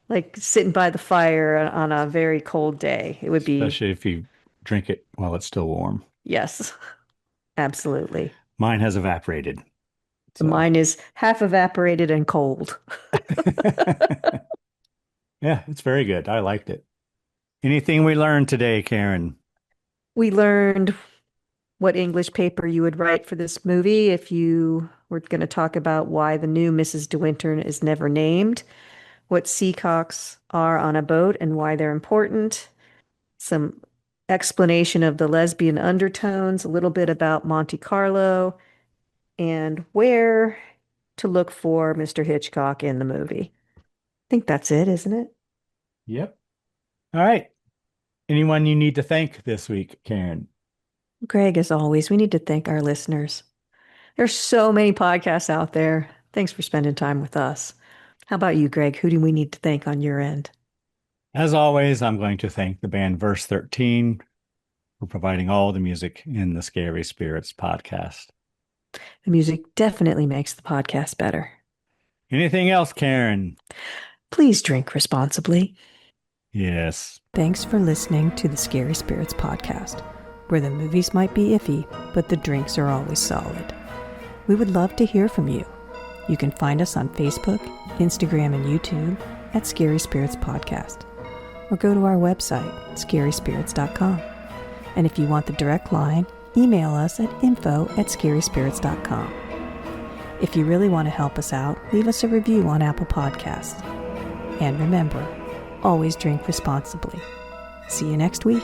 like sitting by the fire on a very cold day. It would be, especially if you drink it while it's still warm. yes, absolutely. Mine has evaporated. So, Mine is half evaporated and cold. yeah, it's very good. I liked it. Anything we learned today, Karen? We learned what English paper you would write for this movie if you were going to talk about why the new Mrs. De Winter is never named, what seacocks are on a boat and why they're important, some explanation of the lesbian undertones, a little bit about Monte Carlo, and where to look for Mr. Hitchcock in the movie. I think that's it, isn't it? Yep. All right. Anyone you need to thank this week, Karen? Greg, as always, we need to thank our listeners. There's so many podcasts out there. Thanks for spending time with us. How about you, Greg? Who do we need to thank on your end? As always, I'm going to thank the band Verse 13 for providing all the music in the Scary Spirits podcast. The music definitely makes the podcast better. Anything else, Karen? Please drink responsibly. Yes. Thanks for listening to the Scary Spirits podcast, where the movies might be iffy, but the drinks are always solid. We would love to hear from you. You can find us on Facebook, Instagram, and YouTube at Scary Spirits Podcast, or go to our website, scaryspirits.com. And if you want the direct line, email us at info@scaryspirits.com. If you really want to help us out, leave us a review on Apple Podcasts. And remember, always drink responsibly. See you next week.